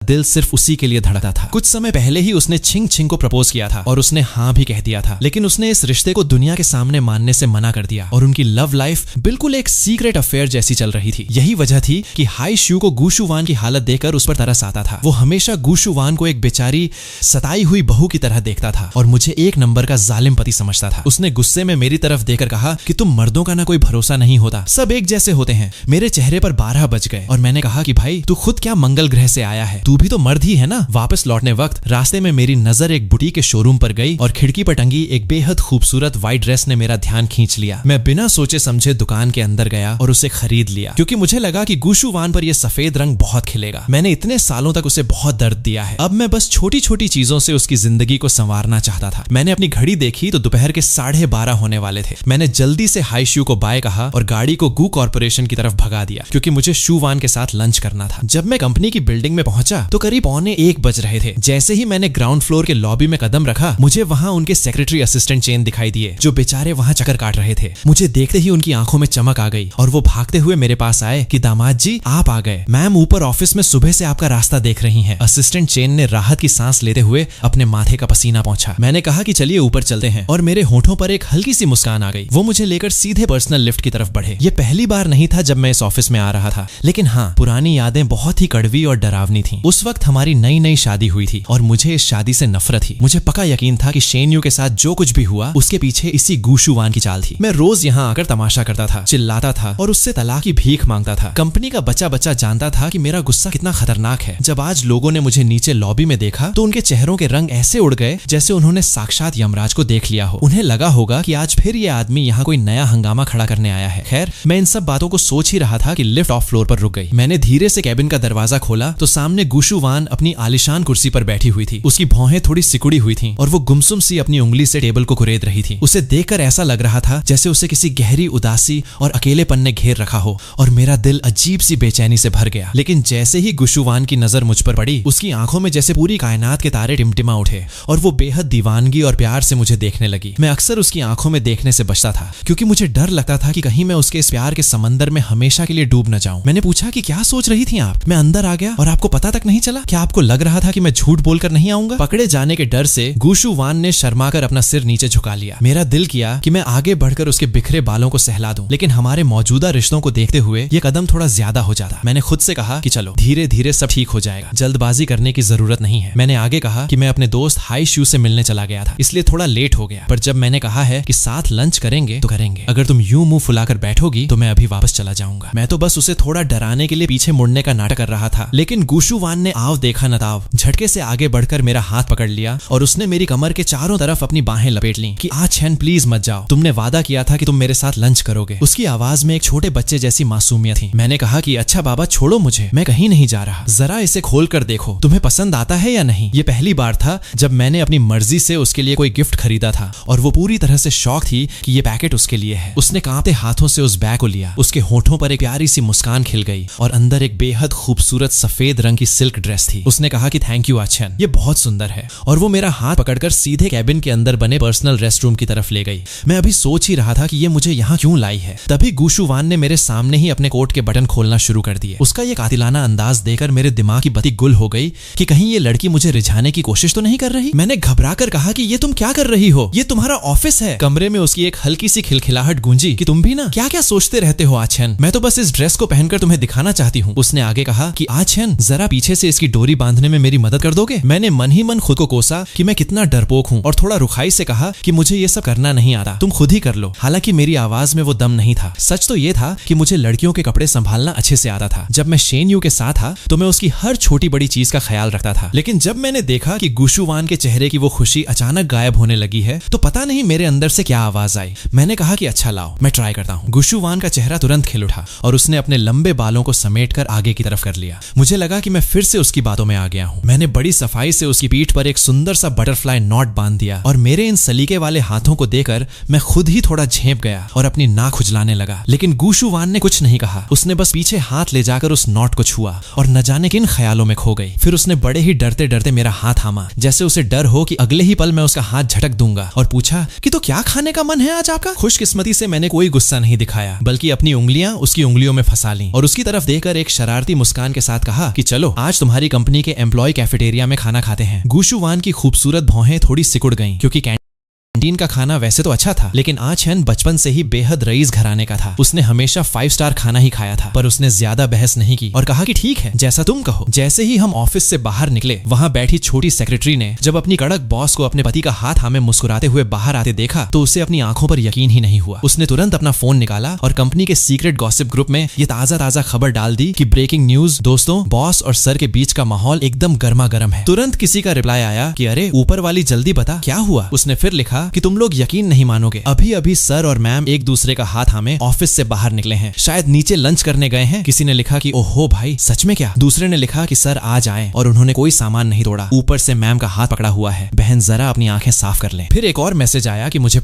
दिल सिर्फ उसी के लिए धड़कता था। कुछ समय पहले ही उसने छिंग छिंग को प्रपोज किया था और उसने हाँ भी कह दिया था, लेकिन उसने इस रिश्ते को दुनिया के सामने मानने से मना कर दिया और उनकी लव लाइफ बिल्कुल एक सीक्रेट अफेयर जैसी चल रही थी। यही वजह थी कि हाइशू को गुशुवान की हालत देखकर उस पर तरस आता था। वो हमेशा गुशुवान को एक बेचारी सताई हुई बहू की तरह देखता था और मुझे एक नंबर का जालिम पति समझता था। उसने गुस्से में मेरी तरफ देखकर कहा कि तुम मर्दों का ना कोई भरोसा नहीं होता, सब एक जैसे होते हैं। मेरे चेहरे पर 12 बज गए और मैंने कहा कि भाई, तू खुद क्या मंगल ग्रह से आया है, तू भी तो मर्द ही है ना। वापस लौटने वक्त रास्ते में मेरी नजर एक बुटीक के शोरूम पर गई और खिड़की पर टंगी एक बेहद खूबसूरत व्हाइट ड्रेस ने मेरा ध्यान खींच लिया। मैं बिना सोचे समझे दुकान के अंदर गया और उसे खरीद लिया, क्योंकि मुझे लगा कि गुशुवान पर यह सफेद रंग बहुत खिलेगा। मैंने इतने सालों तक उसे बहुत दर्द दिया है, अब मैं बस छोटी छोटी चीजों से उसकी जिंदगी को संवारना चाहता था। मैंने अपनी घड़ी देखी तो दोपहर के 12:30 होने वाले थे। मैंने जल्दी से हाइशू को बाय कहा और गाड़ी को गू कॉर्पोरेशन की तरफ भगा दिया, क्योंकि मुझे शुवान के साथ लंच करना था। जब मैं कंपनी की बिल्डिंग में पहुंचा तो करीब 1 बज रहे थे। जैसे ही मैंने ग्राउंड फ्लोर के लॉबी में कदम रखा, मुझे वहां उनके सेक्रेटरी असिस्टेंट चेन दिखाई दिए, जो बेचारे वहां चक्कर काट रहे थे। मुझे देखते ही उनकी आंखों में चमक आ गई और वो भागते हुए मेरे पास आए कि दामाद जी, आप आ गए। मैम ऊपर ऑफिस में सुबह से आपका रास्ता देख रही हैं। असिस्टेंट चेन ने राहत की सांस लेते हुए अपने माथे का पसीना पोंछा। मैंने कहा कि चलिए ऊपर चलते हैं, और मेरे होठों पर एक हल्की सी मुस्कान आ गई। वो मुझे लेकर सीधे पर्सनल लिफ्ट की तरफ बढ़े। ये पहली बार नहीं था जब मैं इस ऑफिस में आ रहा था, लेकिन हाँ, पुरानी यादें बहुत ही कड़वी और डरावनी थी। उस वक्त हमारी नई नई शादी हुई थी और मुझे इस शादी से नफरत थी। मुझे पक्का यकीन था कि शेनयू के साथ जो कुछ भी हुआ उसके पीछे इसी गुशुवान की चाल थी। मैं रोज यहाँ आकर तमाशा करता था, चिल्लाता था और उससे तलाक की भीख मांगता था। कंपनी का बच्चा बच्चा जानता था कि मेरा गुस्सा कितना खतरनाक है। जब आज लोगों ने मुझे नीचे लॉबी में देखा तो उनके चेहरों के रंग ऐसे उड़ गए जैसे उन्होंने साक्षात यमराज को देख लिया हो। उन्हें लगा होगा कि आज फिर ये आदमी यहाँ कोई नया हंगामा खड़ा करने आया है। खैर, मैं इन सब बातों को सोच ही रहा था कि लिफ्ट ऑफ फ्लोर पर रुक गई। मैंने धीरे से कैबिन का दरवाजा खोला तो सामने गुशुवान अपनी आलिशान कुर्सी पर बैठी हुई थी। उसकी भौहें थोड़ी सिकुड़ी हुई थीं और वो गुमसुम सी अपनी उंगली से टेबल को कुरेद रही थी। उसे देखकर ऐसा लग रहा था जैसे उसे किसी गहरी उदासी और अकेलेपन ने घेर रखा हो, और मेरा दिल अजीब सी बेचैनी से भर गया। लेकिन जैसे ही गुशुवान की नजर मुझ पर पड़ी, उसकी आंखों में जैसे पूरी कायनात के तारे टिमटिमा उठे और वो बेहद दीवानगी और प्यार से मुझे देखने लगी। मैं अक्सर उसकी आंखों में देखने से बचता था, क्योंकि मुझे डर लगता था कि कहीं मैं उसके इस प्यार के समंदर में हमेशा के लिए डूब न जाऊं। मैंने पूछा कि क्या सोच रही थी आप? मैं अंदर आ गया और आपको पता तक नहीं चला? क्या आपको लग रहा था कि मैं झूठ बोलकर नहीं आऊंगा? पकड़े जाने के डर से गुशुवान ने शर्माकर अपना सिर नीचे झुका लिया। मेरा दिल किया कि मैं आगे बढ़कर उसके बिखरे बालों को सहला दूं, लेकिन हमारे मौजूदा रिश्तों को देखते हुए ये कदम थोड़ा ज्यादा हो जाता। मैंने खुद से कहा कि चलो धीरे धीरे सब ठीक हो जाएगा, जल्दबाजी करने की जरूरत नहीं है। मैंने आगे कहा कि मैं अपने दोस्त हाइशू से मिलने चला गया था, इसलिए थोड़ा लेट हो गया, पर जब मैंने कहा है कि साथ लंच करेंगे तो करेंगे। अगर तुम यूं मुंह फुलाकर बैठोगी तो मैं अभी वापस चला जाऊंगा। मैं तो बस उसे थोड़ा डराने के लिए पीछे मुड़ने का नाटक कर रहा था, लेकिन गुशुवान ने आव देखा न ताव झटके से आगे बढ़कर मेरा हाथ पकड़ लिया और उसने मेरी कमर के चारों तरफ अपनी बाहें लपेट ली कि आछन प्लीज मत जाओ, तुमने वादा किया था कि तुम मेरे साथ लंच करोगे। उसकी आवाज में एक छोटे बच्चे जैसी मासूमियत थी। मैंने कहा कि अच्छा बाबा छोड़ो मुझे, मैं कहीं नहीं जा रहा, जरा इसे खोल कर देखो, तुम्हें पसंद आता है या नहीं। ये पहली बार था जब मैंने अपनी मर्जी से उसके लिए कोई गिफ्ट खरीदा था और वो पूरी तरह से शौक थी कि ये पैकेट उसके लिए है। उसने कांपते हाथों से उस बैग को लिया, उसके होठों पर एक प्यारी सी मुस्कान खिल गई और अंदर एक बेहद खूबसूरत सफेद रंग की सिल्क ड्रेस थी। उसने कहा कि थैंक यू आछन, ये बहुत सुंदर है, और वो मेरा हाथ पकड़कर सीधे कैबिन के अंदर बने पर्सनल रेस्टरूम की तरफ ले गई। मैं अभी सोच ही रहा था कि ये मुझे यहाँ क्यों लाई है, तभी गुशुवान ने मेरे सामने ही अपने कोट के बटन खोलना शुरू कर दिए। उसका ये कातिलाना अंदाज देखकर मेरे दिमाग की बत्ती गुल हो गई कि कहीं ये लड़की मुझे रिझाने की कोशिश तो नहीं कर रही। मैंने घबराकर कहा कि ये तुम क्या कर रही हो, ये तुम्हारा ऑफिस है। कमरे में उसकी एक हल्की सी खिलखिलाहट गूंजी कि तुम भी ना क्या क्या सोचते रहते हो आछन, मैं तो बस इस ड्रेस को पहनकर तुम्हें दिखाना चाहती हूँ। उसने आगे कहा कि आछन जरा पीछे से इसकी डोरी बांधने में मेरी मदद कर दोगे? मैंने मन ही मन खुद को कोसा कि मैं कितना डरपोक हूँ और थोड़ा रुखाई से कहा कि मुझे ये सब करना नहीं आता, तुम खुद ही कर लो। हालांकि मेरी आवाज में वो दम नहीं था। सच तो ये था कि मुझे लड़कियों के कपड़े संभालना अच्छे से आता था। जब मैं शेन यू के साथ था तो मैं उसकी हर छोटी बड़ी चीज का ख्याल रखता था। लेकिन जब मैंने देखा कि गुशु वान के चेहरे की वो खुशी अचानक गायब होने लगी है तो पता नहीं मेरे अंदर से क्या आवाज आई। मैंने कहा कि अच्छा लाओ मैं ट्राई करता हूँ। गुशु वान का चेहरा तुरंत खिल उठा और उसने अपने लंबे बालों को समेटकर आगे की तरफ कर लिया। मुझे लगा कि मैं फिर से उसकी बातों में आ गया हूँ। मैंने बड़ी सफाई से उसकी पीठ पर एक सुंदर सा बटरफ्लाई नॉट बांध दिया और मेरे इन सलीके वाले हाथों को देखकर मैं खुद ही थोड़ा झेंप गया और अपनी नाक खुजलाने लगा। लेकिन गुशु वान ने कुछ नहीं कहा। उसने बस पीछे हाथ ले जाकर उस नॉट को छुआ और न जाने किन ख्यालों में खो गई। फिर उसने बड़े ही डरते डरते मेरा हाथ थामा, जैसे उसे डर हो कि अगले ही पल मैं उसका हाथ झटक दूंगा, और पूछा कि तो क्या खाने का मन है आज आपका? खुशकिस्मती से मैंने कोई गुस्सा नहीं दिखाया बल्कि अपनी उंगलियां उसकी उंगलियों में फंसा ली और उसकी तरफ देखकर एक शरारती मुस्कान के साथ कहा कि चलो आज तुम्हारी कंपनी के एम्प्लॉय कैफेटेरिया में खाना खाते हैं। गुशु वान की खूबसूरत भौहें थोड़ी सिकुड़ गईं क्योंकि कैंटीन का खाना वैसे तो अच्छा था, लेकिन आचेन बचपन से ही बेहद रईस घराने का था। उसने हमेशा 5 स्टार खाना ही खाया था। पर उसने ज्यादा बहस नहीं की और कहा कि ठीक है जैसा तुम कहो। जैसे ही हम ऑफिस से बाहर निकले, वहां बैठी छोटी सेक्रेटरी ने जब अपनी कड़क बॉस को अपने पति का हाथ हमें मुस्कुराते हुए बाहर आते देखा तो उसे अपनी आंखों पर यकीन ही नहीं हुआ। उसने तुरंत अपना फोन निकाला और कंपनी के सीक्रेट गॉसिप ग्रुप में ये ताजा खबर डाल दी कि ब्रेकिंग न्यूज दोस्तों, बॉस और सर के बीच का माहौल एकदम गर्मा गर्म है। तुरंत किसी का रिप्लाई आया कि अरे ऊपर वाली जल्दी बता क्या हुआ। उसने फिर लिखा कि तुम लोग यकीन नहीं मानोगे, अभी अभी सर और मैम एक दूसरे का हाथ थामे ऑफिस से बाहर निकले हैं, शायद नीचे लंच करने गए हैं। किसी ने लिखा कि ओहो भाई सच में क्या? दूसरे ने लिखा कि सर आज आए और उन्होंने कोई सामान नहीं तोड़ा, ऊपर से मैम का हाथ पकड़ा हुआ है, बहन जरा अपनी आंखें साफ कर लें। फिर एक और मैसेज आया कि मुझे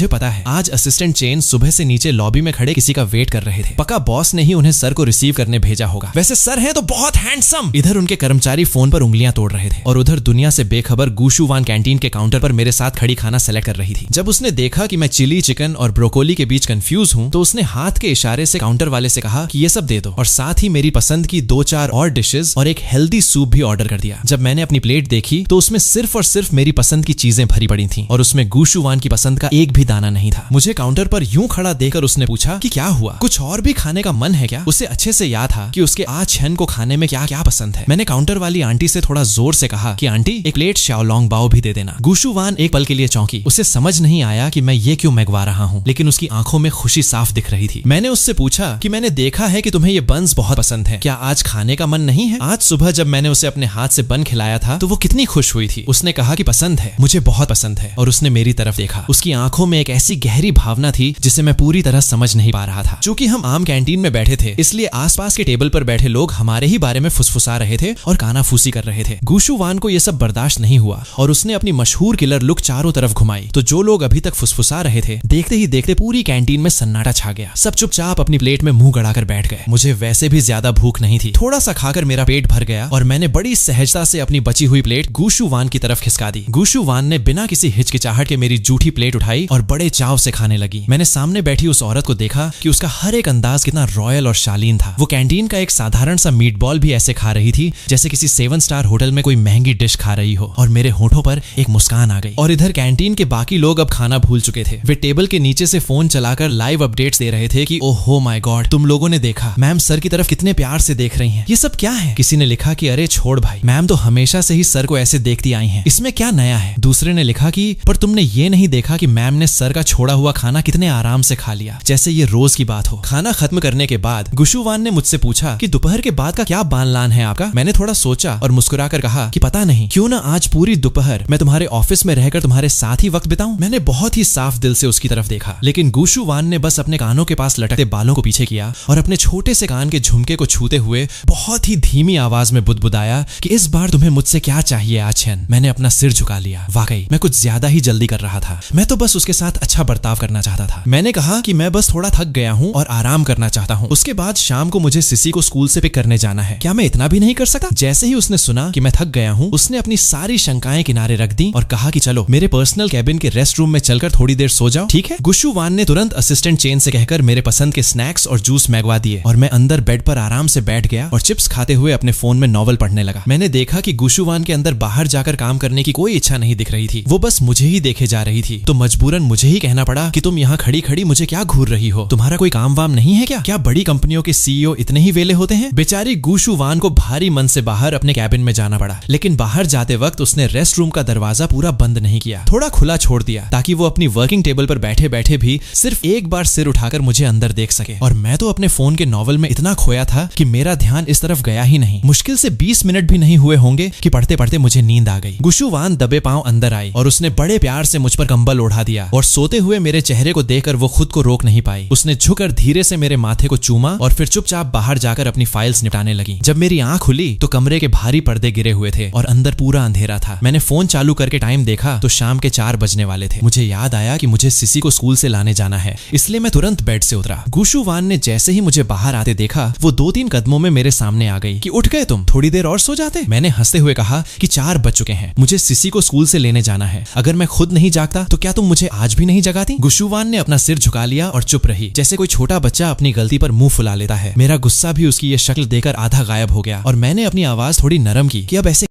पता है आज असिस्टेंट चेन सुबह से नीचे लॉबी में खड़े किसी का वेट कर रहे थे। पक्का बॉस ने ही उन्हें सर को रिसीव करने भेजा होगा। वैसे सर हैं तो बहुत हैंडसम। इधर उनके कर्मचारी फोन पर उंगलियां तोड़ रहे थे और उधर दुनिया से बेखबर गुशु वान कैंटीन के काउंटर पर मेरे साथ खड़ी खाना सेलेक्ट कर रही थी। जब उसने देखा कि मैं चिली चिकन और ब्रोकोली के बीच कंफ्यूज हूं तो उसने हाथ के इशारे से काउंटर वाले से कहा कि ये सब दे दो और साथ ही मेरी पसंद की 2-4 और डिशेस और एक हेल्दी सूप भी ऑर्डर कर दिया। जब मैंने अपनी प्लेट देखी तो उसमें सिर्फ और सिर्फ मेरी पसंद की चीजें भरी पड़ी थीं और उसमें गुशु वान की पसंद का एक भी दाना नहीं था। मुझे काउंटर पर यूं खड़ा देखकर उसने पूछा कि क्या हुआ, कुछ और भी खाने का मन है क्या? उसे अच्छे से याद था कि उसके आचेन को खाने में क्या क्या पसंद है। मैंने काउंटर वाली आंटी से थोड़ा जोर से कहा कि आंटी एक प्लेट शाओलोंग बाओ भी दे देना। गुशु वान एक पल के लिए चौंकी। उसे समझ नहीं आया कि मैं ये क्यों मंगवा रहा हूँ, लेकिन उसकी आंखों में खुशी साफ दिख रही थी। मैंने उससे पूछा कि मैंने देखा है कि तुम्हें ये बन्स बहुत पसंद है, क्या आज खाने का मन नहीं है? आज सुबह जब मैंने उसे अपने हाथ से बन खिलाया था तो वो कितनी खुश हुई थी। उसने कहा कि पसंद है, मुझे बहुत पसंद है, और उसने मेरी तरफ देखा। उसकी आंखों में एक ऐसी गहरी भावना थी जिसे मैं पूरी तरह समझ नहीं पा रहा था। चूंकि हम आम कैंटीन में बैठे थे इसलिए आसपास के टेबल पर बैठे लोग हमारे ही बारे में फुसफुसा रहे थे और कानाफूसी कर रहे थे। गुशु वान को यह सब बर्दाश्त नहीं हुआ और उसने अपनी मशहूर किलर लुक चारों तरफ घुमाई तो जो लोग अभी तक फुसफुसा रहे थे देखते ही देखते पूरी कैंटीन में सन्नाटा छा गया। सब चुपचाप अपनी प्लेट में मुंह गड़ाकर बैठ गए। मुझे वैसे भी ज्यादा भूख नहीं थी। थोड़ा सा खाकर मेरा पेट भर गया और मैंने बड़ी सहजता से अपनी बची हुई प्लेट गुशु वान की तरफ खिसका दी। गुशु वान ने बिना किसी हिचकिचाहट के मेरी जूठी प्लेट उठाई और बड़े चाव से खाने लगी। मैंने सामने बैठी उस औरत को देखा कि उसका हर एक अंदाज कितना रॉयल और शालीन था। वो कैंटीन का एक साधारण सा मीट बॉल भी ऐसे खा रही थी जैसे किसी 7 स्टार होटल में कोई महंगी डिश खा रही हो, और मेरे होठों पर एक मुस्कान आ गई। और इधर कैंटीन के बाकी लोग अब खाना भूल चुके थे। वे टेबल के नीचे से फोन चलाकर लाइव अपडेट्स दे रहे थे कि ओहो माय गॉड, तुम लोगों ने देखा, मैम सर की तरफ कितने प्यार से देख रही हैं, ये सब क्या है? किसी ने लिखा कि अरे छोड़ भाई, मैम तो हमेशा से ही सर को ऐसे देखती आई हैं, इसमें क्या नया है? दूसरे ने लिखा कि पर तुमने ये नहीं देखा कि मैम ने सर का छोड़ा हुआ खाना कितने आराम से खा लिया, जैसे ये रोज की बात हो। खाना खत्म करने के बाद गुशु वान ने मुझसे पूछा कि दोपहर के बाद का क्या बान लान है आपका? मैंने थोड़ा सोचा और मुस्कुराकर कहा कि पता नहीं, क्यों ना आज पूरी दोपहर मैं तुम्हारे ऑफिस में रहकर तुम्हारे साथ ही वक्त बिताऊं। मैंने बहुत ही साफ दिल से उसकी तरफ देखा, लेकिन गुशु वान ने बस अपने कानों के पास लटकते बालों को पीछे किया और अपने छोटे से कान के झुमके को छूते हुए बहुत ही धीमी आवाज में बुदबुदाया कि इस बार तुम्हें मुझसे क्या चाहिए आचेन? मैंने अपना सिर झुका लिया। वाकई मैं कुछ ज्यादा ही जल्दी कर रहा था। मैं तो बस उसके साथ अच्छा बर्ताव करना चाहता था। मैंने कहा कि मैं बस थोड़ा थक गया हूँ और आराम करना चाहता हूँ। उसके बाद शाम को मुझे सिसी को स्कूल से पिक करने जाना है। क्या मैं इतना भी नहीं कर सकता? जैसे ही उसने सुना कि मैं थक गया हूँ, उसने अपनी सारी शंकाएं किनारे रख दी और कहा कि चलो मेरे पर्सनल कैबिन कैबिन के रेस्ट रूम में चलकर थोड़ी देर सो जाओ, ठीक है? गुशु वान ने तुरंत असिस्टेंट चेन से कहकर मेरे पसंद के स्नैक्स और जूस मंगवा दिए और मैं अंदर बेड पर आराम से बैठ गया और चिप्स खाते हुए अपने फोन में नॉवल पढ़ने लगा। मैंने देखा कि गुशु वान के अंदर बाहर जाकर काम करने की कोई इच्छा नहीं दिख रही थी, वो बस मुझे ही देखे जा रही थी। तो मजबूरन मुझे ही कहना पड़ा कि तुम यहाँ खड़ी खड़ी मुझे क्या घूर रही हो, तुम्हारा कोई काम वाम नहीं है क्या? क्या बड़ी कंपनियों के सीईओ इतने ही वेले होते हैं? बेचारी गुशु वान को भारी मन से बाहर अपने कैबिन में जाना पड़ा, लेकिन बाहर जाते वक्त उसने रेस्ट रूम का दरवाजा पूरा बंद नहीं किया, थोड़ा खुला छोड़ दिया ताकि वो अपनी वर्किंग टेबल पर बैठे बैठे भी सिर्फ एक बार सिर उठाकर मुझे अंदर देख सके। और मैं तो अपने फोन के नॉवल में इतना खोया था कि मेरा ध्यान इस तरफ गया ही नहीं। मुश्किल से 20 मिनट भी नहीं हुए होंगे कि पढ़ते पढ़ते मुझे नींद आ गई। गुशु वान दबे पांव अंदर आई और उसने बड़े प्यार से मुझ पर कंबल ओढ़ा दिया और सोते हुए मेरे चेहरे को देखकर वो खुद को रोक नहीं पाई। उसने झुककर धीरे से मेरे माथे को चूमा और फिर चुपचाप बाहर जाकर अपनी फाइल्स निपटाने लगी। जब मेरी आंख खुली तो कमरे के भारी पर्दे गिरे हुए थे और अंदर पूरा अंधेरा था। मैंने फोन चालू करके टाइम देखा तो शाम के 4 बजने वाले थे। मुझे याद आया कि मुझे सिसी को स्कूल से लाने जाना है, इसलिए मैं तुरंत बेड से उतरा। गुशु वान ने जैसे ही मुझे बाहर आते देखा वो 2-3 कदमों में मेरे सामने आ गई कि उठ गए तुम, थोड़ी देर और सो जाते। मैंने हंसते हुए कहा कि 4 बज चुके हैं, मुझे सिसी को स्कूल से लेने जाना है, अगर मैं खुद नहीं जागता तो क्या तुम मुझे आज भी नहीं जगाती? गुशु वान ने अपना सिर झुका लिया और चुप रही, जैसे कोई छोटा बच्चा अपनी गलती पर मुंह फुला लेता है। मेरा गुस्सा भी उसकी ये शक्ल देकर आधा गायब हो गया और मैंने अपनी आवाज थोड़ी नरम की कि अब ऐसे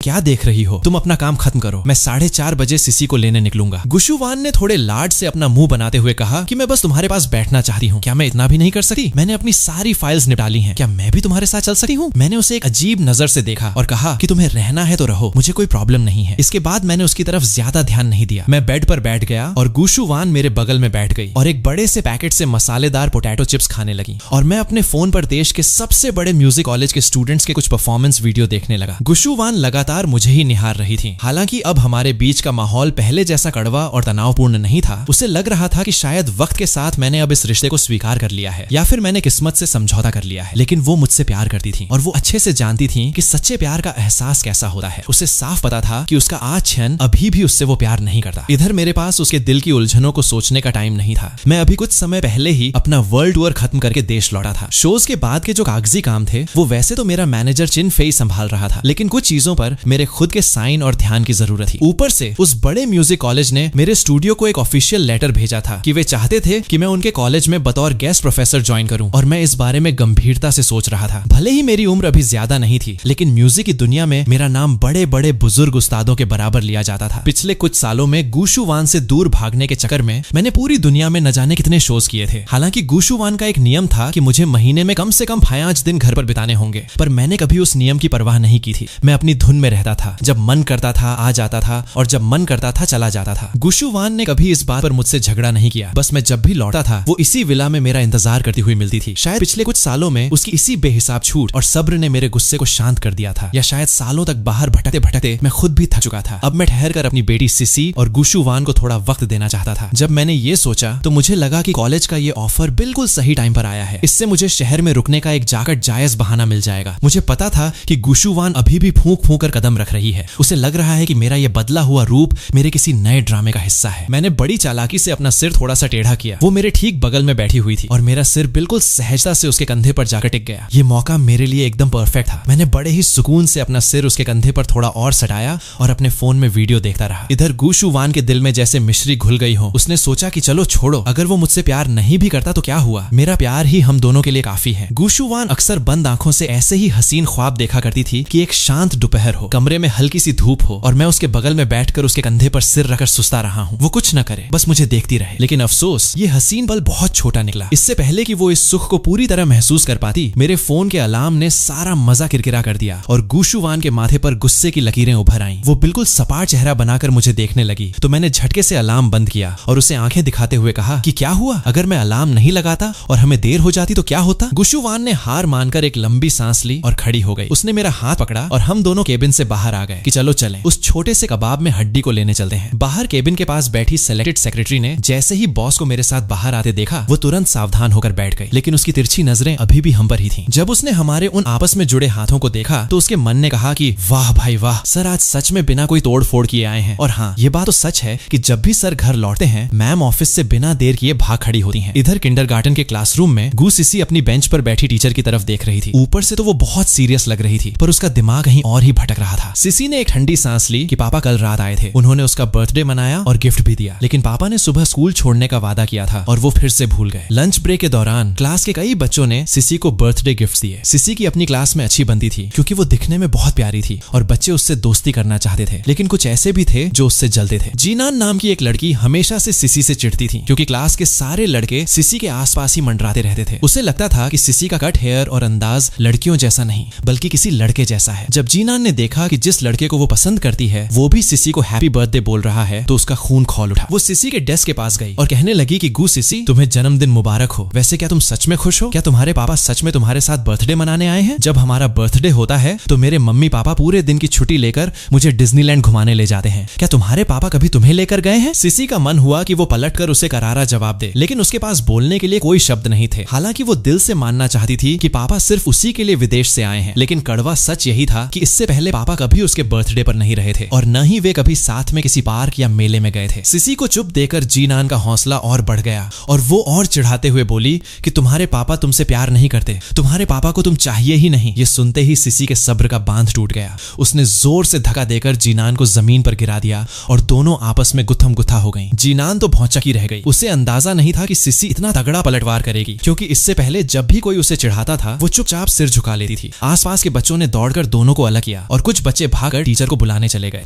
क्या देख रही हो, तुम अपना काम खत्म करो, मैं 4:30 बजे सिसी को लेने निकलूंगा। गुशु वान ने थोड़े लाड से अपना मुंह बनाते हुए कहा कि मैं बस तुम्हारे पास बैठना चाहती हूँ, क्या मैं इतना भी नहीं कर सकती? मैंने अपनी सारी फाइल्स निपटा ली हैं, क्या मैं भी तुम्हारे साथ चल सकती हूँ? मैंने उसे एक अजीब नजर से देखा और कहा कि तुम्हें रहना है तो रहो, मुझे कोई प्रॉब्लम नहीं है। इसके बाद मैंने उसकी तरफ ज्यादा ध्यान नहीं दिया। मैं बेड पर बैठ गया और गुशु वान मेरे बगल में बैठ गई और एक बड़े से पैकेट से मसालेदार पोटैटो चिप्स खाने लगी और मैं अपने फोन पर देश के सबसे बड़े म्यूजिक कॉलेज के स्टूडेंट्स के कुछ परफॉर्मेंस वीडियो देखने लगा। गुशु वान लगातार मुझे ही निहार रही थी। हालांकि अब हमारे बीच का माहौल पहले जैसा कड़वा और तनावपूर्ण नहीं था। उसे लग रहा था कि शायद वक्त के साथ मैंने अब इस रिश्ते को स्वीकार कर लिया है या फिर मैंने किस्मत से समझौता कर लिया है। लेकिन वो मुझसे प्यार करती थी और वो अच्छे से जानती थी कि सच्चे प्यार का एहसास कैसा होता है। उसे साफ पता था कि उसका आज क्षण अभी भी उससे वो प्यार नहीं करता। इधर मेरे पास उसके दिल की उलझनों को सोचने का टाइम नहीं था। मैं अभी कुछ समय पहले ही अपना वर्ल्ड टूर खत्म करके देश लौटा था। शोज के बाद के जो कागजी काम थे वो वैसे तो मेरा मैनेजर चिन फेई संभाल रहा था, लेकिन कुछ चीजों पर मेरे खुद के साइन और ध्यान की जरूरत थी। ऊपर से उस बड़े म्यूजिक कॉलेज ने मेरे स्टूडियो को एक ऑफिशियल लेटर भेजा था कि वे चाहते थे कि मैं उनके कॉलेज में बतौर गेस्ट प्रोफेसर ज्वाइन करूं और मैं इस बारे में गंभीरता से सोच रहा था। भले ही मेरी उम्र अभी ज्यादा नहीं थी, लेकिन म्यूजिक की दुनिया में मेरा नाम बड़े बड़े बुजुर्ग उस्तादों के बराबर लिया जाता था। पिछले कुछ सालों में गुशु वान से दूर भागने के चक्कर में मैंने पूरी दुनिया में न जाने कितने शोज किए थे। हालांकि गुशु वान का एक नियम था कि मुझे महीने में कम से कम 5 दिन घर पर बिताने होंगे, पर मैंने कभी उस नियम की परवाह नहीं की थी। मैं अपनी धुन में रहता था, जब मन करता था आ जाता था और जब मन करता था चला जाता था। गुशु वान ने कभी इस बात पर मुझसे झगड़ा नहीं किया, बस मैं जब भी लौटा था वो इसी विला में मेरा इंतजार करती हुई मिलती थी। शायद पिछले कुछ सालों में उसकी इसी बेहिसाब छूट और सब्र ने मेरे गुस्से को शांत कर दिया था, या शायद सालों तक बाहर भटकते भटकते मैं खुद भी थक चुका था। अब मैं ठहर कर अपनी बेटी सिसी और गुशु वान को थोड़ा वक्त देना चाहता था। जब मैंने ये सोचा तो मुझे लगा कि कॉलेज का ये ऑफर बिल्कुल सही टाइम पर आया है। इससे मुझे शहर में रुकने का एक जाकर जायज बहाना मिल जाएगा। मुझे पता था कि गुशु वान अभी भी फूंक फूंक कर कदम रख रही है। उसे लग रहा है कि मेरा ये बदला हुआ रूप मेरे किसी नए ड्रामे का हिस्सा है। मैंने बड़ी चालाकी से अपना सिर थोड़ा सा टेढ़ा किया। वो मेरे ठीक बगल में बैठी हुई थी और मेरा सिर बिल्कुल सहजता से उसके कंधे पर जाकर टिक गया। ये मौका मेरे लिए एकदम परफेक्ट था। मैंने बड़े ही सुकून से अपना सिर उसके कंधे पर थोड़ा और सटाया और अपने फोन में वीडियो देखता रहा। इधर गुशु वान के दिल में जैसे मिश्री घुल गई हो। उसने सोचा कि चलो छोड़ो, अगर वो मुझसे प्यार नहीं भी करता तो क्या हुआ, मेरा प्यार ही हम दोनों के लिए काफी है। गुशु वान अक्सर बंद आंखों से ऐसे ही हसीन ख्वाब देखा करती थी कि एक शांत दोपहर हो, कमरे में हल्की सी धूप हो और मैं उसके बगल में बैठकर उसके कंधे पर सिर रखकर सुस्ता रहा हूँ। वो कुछ न करे, बस मुझे देखती रहे। लेकिन अफसोस, ये हसीन पल बहुत छोटा निकला। इससे पहले कि वो इस सुख को पूरी तरह महसूस कर पाती, मेरे फोन के अलार्म ने सारा मजा किरकिरा कर दिया और गुशु वान के माथे पर गुस्से की लकीरें उभर आईं। वो बिल्कुल सपाट चेहरा बनाकर मुझे देखने लगी तो मैंने झटके से अलार्म बंद किया और उसे आंखें दिखाते हुए कहा कि क्या हुआ, अगर मैं अलार्म नहीं लगाता और हमें देर हो जाती तो क्या होता? गुशु वान ने हार मानकर एक लंबी सांस ली और खड़ी हो गई। उसने मेरा हाथ पकड़ा और हम दोनों केबिन से बाहर आ गए कि चलो चलें, उस छोटे से कबाब में हड्डी को लेने चलते हैं। बाहर केबिन के पास बैठी सेलेक्टेड सेक्रेटरी ने जैसे ही बॉस को मेरे साथ बाहर आते देखा, वो तुरंत सावधान होकर बैठ गई, लेकिन उसकी तिरछी नजरें अभी भी हम पर ही थीं। जब उसने हमारे उन आपस में जुड़े हाथों को देखा तो उसके मन ने कहा कि वाह भाई वाह, सर आज सच में बिना कोई तोड़ फोड़ किए आए हैं। और हाँ, ये बात तो सच है कि जब भी सर घर लौटते हैं, मैम ऑफिस से बिना देर किए भाग खड़ी होती हैं। इधर किंडरगार्टन के क्लासरूम में गू सिसी अपनी बेंच पर बैठी टीचर की तरफ देख रही थी। ऊपर से तो वो बहुत सीरियस लग रही थी, पर उसका दिमाग कहीं और ही भटक रहा था। सिसी ने एक ठंडी सांस ली कि पापा कल रात आए थे, उन्होंने उसका बर्थडे मनाया और गिफ्ट भी दिया, लेकिन पापा ने सुबह स्कूल छोड़ने का वादा किया था और वो फिर से भूल गए। लंच ब्रेक के दौरान क्लास के कई बच्चों ने सिसी को बर्थडे गिफ्ट दिए। सिसी की अपनी क्लास में अच्छी बनती थी क्योंकि वो दिखने में बहुत प्यारी थी और बच्चे उससे दोस्ती करना चाहते थे, लेकिन कुछ ऐसे भी थे जो उससे जलते थे। जीनान नाम की एक लड़की हमेशा से सिसी से चिढ़ती थी क्योंकि क्लास के सारे लड़के सिसी के आसपास ही मंडराते रहते थे। उसे लगता था कि सिसी का कट हेयर और अंदाज लड़कियों जैसा नहीं बल्कि किसी लड़के जैसा है। जब जीनान ने देखा कि जिस लड़के को वो पसंद करती है वो भी सिसी को हैप्पी बर्थडे बोल रहा है तो उसका खून खौल उठा। वो सिसी के डेस्क के पास गई और कहने लगी कि गू सिसी, तुम्हें जन्मदिन मुबारक हो। वैसे क्या तुम सच में खुश हो? क्या तुम्हारे पापा सच में तुम्हारे साथ बर्थडे मनाने आए हैं? जब हमारा बर्थडे होता है तो मेरे मम्मी पापा पूरे दिन की छुट्टी लेकर मुझे डिज्नीलैंड घुमाने ले जाते हैं। क्या तुम्हारे पापा कभी तुम्हें लेकर गए हैं? सिसी का मन हुआ कि वो पलटकर उसे करारा जवाब दे, लेकिन उसके पास बोलने के लिए कोई शब्द नहीं थे। हालांकि वो दिल से मानना चाहती थी कि पापा सिर्फ उसी के लिए विदेश से आए हैं, लेकिन कड़वा सच यही था कि इससे पहले पापा कभी उसके बर्थडे पर नहीं रहे थे और न ही वे कभी साथ में किसी पार्क या मेले में गए थे। सिसी को चुप देकर जीनान का हौसला और बढ़ गया और वो और चिढ़ाते हुए बोली कि तुम्हारे पापा तुमसे प्यार नहीं करते, तुम्हारे पापा को तुम चाहिए ही नहीं। ये सुनते ही सिसी के सब्र का बांध टूट गया। उसने जोर से धक्का देकर जीनान को जमीन पर गिरा दिया और दोनों आपस में गुत्थम गुत्था हो गईं। जीनान तो भौचकी रह गई। उसे अंदाजा नहीं था कि सिसी इतना तगड़ा पलटवार करेगी, क्योंकि इससे पहले जब भी कोई उसे चिढ़ाता था वो चुपचाप सिर झुका लेती थी। आसपास के बच्चों ने दौड़कर दोनों को अलग किया और कुछ बच्चे भागकर टीचर को बुलाने चले गए।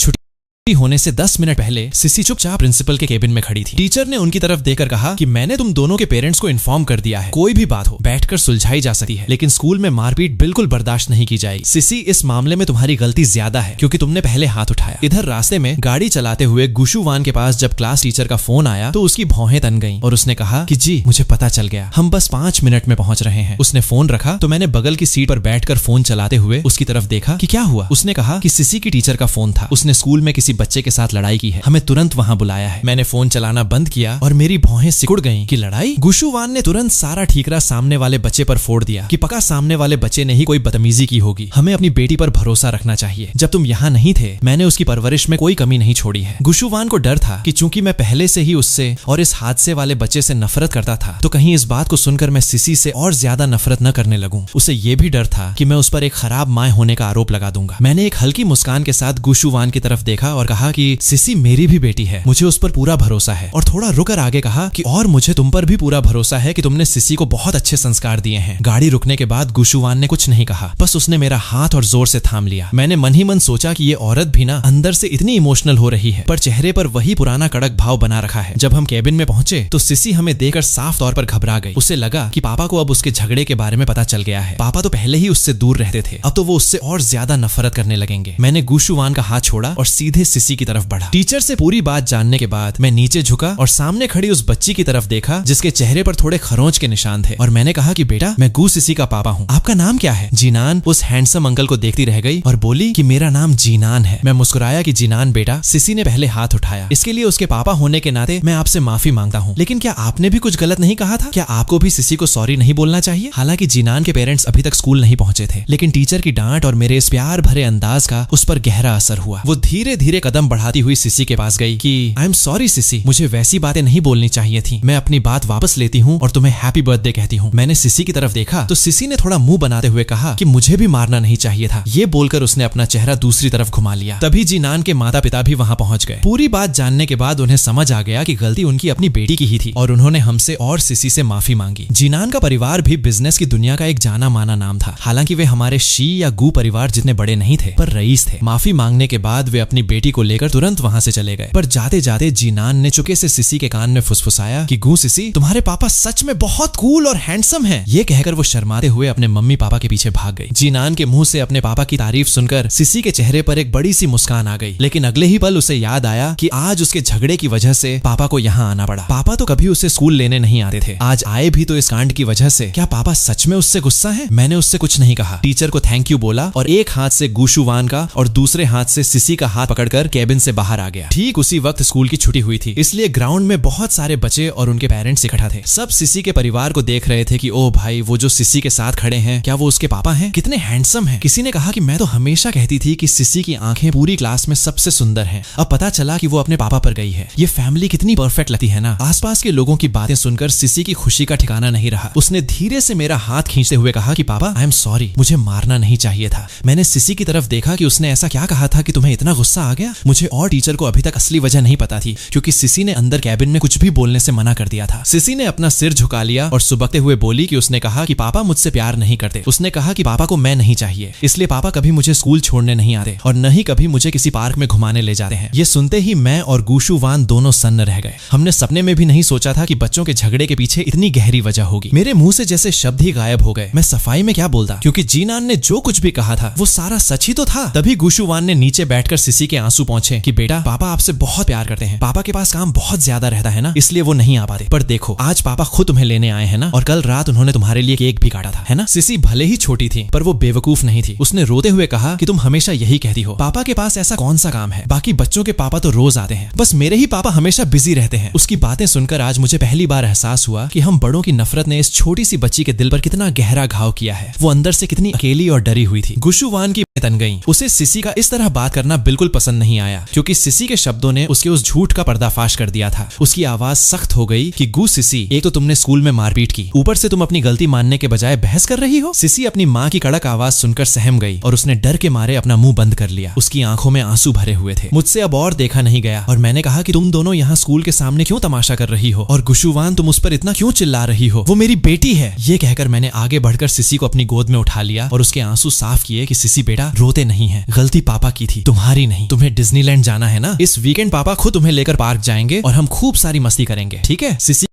होने से 10 मिनट पहले सिसी चुपचाप प्रिंसिपल के केबिन में खड़ी थी। टीचर ने उनकी तरफ देखकर कहा कि मैंने तुम दोनों के पेरेंट्स को इन्फॉर्म कर दिया है, कोई भी बात हो बैठकर सुलझाई जा सकती है, लेकिन स्कूल में मारपीट बिल्कुल बर्दाश्त नहीं की जाएगी। सिसी, इस मामले में तुम्हारी गलती ज्यादा है क्योंकि तुमने पहले हाथ उठाया। इधर रास्ते में गाड़ी चलाते हुए गुशुवान के पास जब क्लास टीचर का फोन आया तो उसकी भौहें तन गईं और उसने कहा कि जी मुझे पता चल गया, हम बस 5 मिनट में पहुंच रहे हैं। उसने फोन रखा तो मैंने बगल की सीट पर बैठकर फोन चलाते हुए उसकी तरफ देखा कि क्या हुआ। उसने कहा कि सिसी की टीचर का फोन था, उसने स्कूल में किसी बच्चे के साथ लड़ाई की है, हमें तुरंत वहां बुलाया है। मैंने फोन चलाना बंद किया और मेरी भौहें सिकुड़ गईं कि लड़ाई। गुशुवान ने तुरंत सारा ठीकरा सामने वाले बच्चे पर फोड़ दिया कि पक्का सामने वाले बच्चे ने ही कोई बदतमीजी की होगी, हमें अपनी बेटी पर भरोसा रखना चाहिए। जब तुम यहाँ नहीं थे मैंने उसकी परवरिश में कोई कमी नहीं छोड़ी है। गुशुवान को डर था कि चूंकि मैं पहले से ही उससे और इस हादसे वाले बच्चे से नफरत करता था तो कहीं इस बात को सुनकर मैं सिसी से और ज्यादा नफरत न करने लगूं। उसे यह भी डर था कि मैं उस पर एक खराब माँ होने का आरोप लगा दूंगा। मैंने एक हल्की मुस्कान के साथ गुशुवान की तरफ देखा और कहा कि सिसी मेरी भी बेटी है, मुझे उस पर पूरा भरोसा है। और थोड़ा रुकर आगे कहा कि और मुझे तुम पर भी पूरा भरोसा है कि तुमने सिसी को बहुत अच्छे संस्कार दिए हैं। गाड़ी रुकने के बाद गुशुवान ने कुछ नहीं कहा, बस उसने मेरा हाथ और जोर से थाम लिया। मैंने मन ही मन सोचा कि ये औरत भी ना अंदर से इतनी इमोशनल हो रही है, पर चेहरे पर वही पुराना कड़क भाव बना रखा है। जब हम केबिन में पहुंचे तो सिसी हमें देखकर साफ तौर पर घबरा गई। उसे लगा कि पापा को अब उसके झगड़े के बारे में पता चल गया है। पापा तो पहले ही उससे दूर रहते थे, अब तो वो उससे और ज्यादा नफरत करने लगेंगे। मैंने गुशुवान का हाथ छोड़ा और सीधे सिसी की तरफ बढ़ा। टीचर से पूरी बात जानने के बाद मैं नीचे झुका और सामने खड़ी उस बच्ची की तरफ देखा जिसके चेहरे पर थोड़े खरोंच के निशान थे और मैंने कहा कि बेटा मैं गू सिसी का पापा हूँ, आपका नाम क्या है? जीनान उस हैंडसम अंकल को देखती रह गई और बोली कि मेरा नाम जीनान है। मैं मुस्कुराया कि जीनान बेटा, सिसी ने पहले हाथ उठाया, इसके लिए उसके पापा होने के नाते मैं आपसे माफी मांगता हूँ, लेकिन क्या आपने भी कुछ गलत नहीं कहा था? क्या आपको भी सिसी को सॉरी नहीं बोलना चाहिए? हालांकि जीनान के पेरेंट्स अभी तक स्कूल नहीं पहुंचे थे, लेकिन टीचर की डांट और मेरे इस प्यार भरे अंदाज का उस पर गहरा असर हुआ। वो धीरे धीरे कदम बढ़ाती हुई सिसी के पास गई कि आई एम सॉरी सिसी, मुझे वैसी बातें नहीं बोलनी चाहिए थी, मैं अपनी बात वापस लेती हूँ और तुम्हें हैप्पी बर्थडे कहती हूँ। मैंने सिसी की तरफ देखा तो सिसी ने थोड़ा मुंह बनाते हुए कहा कि मुझे भी मारना नहीं चाहिए था। ये बोलकर उसने अपना चेहरा दूसरी तरफ घुमा लिया। तभी जीनान के माता पिता भी वहाँ पहुंच गए। पूरी बात जानने के बाद उन्हें समझ आ गया कि गलती उनकी अपनी बेटी की ही थी और उन्होंने हमसे और सिसी से माफी मांगी। जीनान का परिवार भी बिजनेस की दुनिया का एक जाना माना नाम था। हालांकि वे हमारे शी या गू परिवार जितने बड़े नहीं थे, पर रईस थे। माफी मांगने के बाद वे अपनी बेटी को लेकर तुरंत वहाँ से चले गए, पर जाते जाते जीनान ने चुके से सिसी के कान में फुसफुसाया कि गू सिसी, तुम्हारे पापा सच में बहुत कूल और हैंडसम हैं। ये कहकर वो शर्माते हुए अपने मम्मी पापा के पीछे भाग गई। जीनान के मुंह से अपने पापा की तारीफ सुनकर सिसी के चेहरे पर एक बड़ी सी मुस्कान आ गई, लेकिन अगले ही पल उसे याद आया कि आज उसके झगड़े की वजह से पापा को यहाँ आना पड़ा। पापा तो कभी उसे स्कूल लेने नहीं आते थे, आज आए भी तो इस कांड की वजह से। क्या पापा सच में उससे गुस्सा है? मैंने उससे कुछ नहीं कहा, टीचर को थैंक यू बोला और एक हाथ से गुशुवान का और दूसरे हाथ से सिसी का हाथ पकड़कर कर केबिन से बाहर आ गया। ठीक उसी वक्त स्कूल की छुट्टी हुई थी, इसलिए ग्राउंड में बहुत सारे बच्चे और उनके पेरेंट्स इकट्ठा थे। सब सिसी के परिवार को देख रहे थे कि ओ भाई, वो जो सिसी के साथ खड़े हैं, क्या वो उसके पापा हैं? कितने हैंडसम हैं। किसी ने कहा कि मैं तो हमेशा कहती थी कि सिसी की आंखें पूरी क्लास में सबसे सुंदर हैं। अब पता चला कि वो अपने पापा पर गई है। ये फैमिली कितनी परफेक्ट लगती है ना। आसपास के लोगों की बातें सुनकर सिसी की खुशी का ठिकाना नहीं रहा। उसने धीरे से मेरा हाथ खींचते हुए कहा कि पापा, आई एम सॉरी, मुझे मारना नहीं चाहिए था। मैंने सिसी की तरफ देखा कि उसने ऐसा क्या कहा था कि तुम्हें इतना गुस्सा आ गया। मुझे और टीचर को अभी तक असली वजह नहीं पता थी, क्योंकि सिसी ने अंदर कैबिन में कुछ भी बोलने से मना कर दिया था। सिसी ने अपना सिर झुका लिया और सुबकते हुए बोली कि उसने कहा कि पापा मुझसे प्यार नहीं करते। उसने कहा कि पापा को मैं नहीं चाहिए, इसलिए पापा कभी मुझे स्कूल छोड़ने नहीं आते और न ही कभी मुझे किसी पार्क में घुमाने ले जाते हैं। ये सुनते ही मैं और गुशु वान दोनों सन्न रह गए। हमने सपने में भी नहीं सोचा था कि बच्चों के झगड़े के पीछे इतनी गहरी वजह होगी। मेरे मुंह से जैसे शब्द ही गायब हो गए। मैं सफाई में क्या बोलता, क्योंकि जीनान ने जो कुछ भी कहा था वो सारा सच ही तो था। तभी गुशु वान ने नीचे बैठकर सिसी के आंसू पहुंचे कि बेटा, पापा आपसे बहुत प्यार करते हैं। पापा के पास काम बहुत ज्यादा रहता है ना, इसलिए वो नहीं आ पाते। पर देखो, आज पापा खुद तुम्हें लेने आए हैं ना, और कल रात उन्होंने तुम्हारे लिए केक भी काटा था, है ना। सिसी भले ही छोटी थी, पर वो बेवकूफ नहीं थी। उसने रोते हुए कहा कि तुम हमेशा यही कहती हो, पापा के पास ऐसा कौन सा काम है, बाकी बच्चों के पापा तो रोज आते हैं, बस मेरे ही पापा हमेशा बिजी रहते हैं। उसकी बातें सुनकर आज मुझे पहली बार एहसास हुआ कि हम बड़ों की नफरत ने इस छोटी सी बच्ची के दिल पर कितना गहरा घाव किया है। वो अंदर से कितनी अकेली और डरी हुई थी। गुशु वान की तन गई। उसे सिसी का इस तरह बात करना बिल्कुल पसंद नहीं आया, क्योंकि सिसी के शब्दों ने उसके उस झूठ का पर्दाफाश कर दिया था। उसकी आवाज सख्त हो गई कि गु सिसी, एक तो तुमने स्कूल में मारपीट की, ऊपर से तुम अपनी गलती मानने के बजाय बहस कर रही हो। सिसी अपनी माँ की कड़क आवाज सुनकर सहम गई और उसने डर के मारे अपना मुंह बंद कर लिया। उसकी आंखों में आंसू भरे हुए थे। मुझसे अब और देखा नहीं गया और मैंने कहा कि तुम दोनों यहाँ स्कूल के सामने क्यों तमाशा कर रही हो, और गुशु वान, तुम उस पर इतना क्यों चिल्ला रही हो, वो मेरी बेटी है। ये कहकर मैंने आगे बढ़कर सिसी को अपनी गोद में उठा लिया और उसके आंसू साफ किए कि सिसी बेटा, रोते नहीं है, गलती पापा की थी, तुम्हारी नहीं। तुम्हें डिज्नीलैंड जाना है ना, इस वीकेंड पापा खुद तुम्हें लेकर पार्क जाएंगे और हम खूब सारी मस्ती करेंगे, ठीक है। सिसी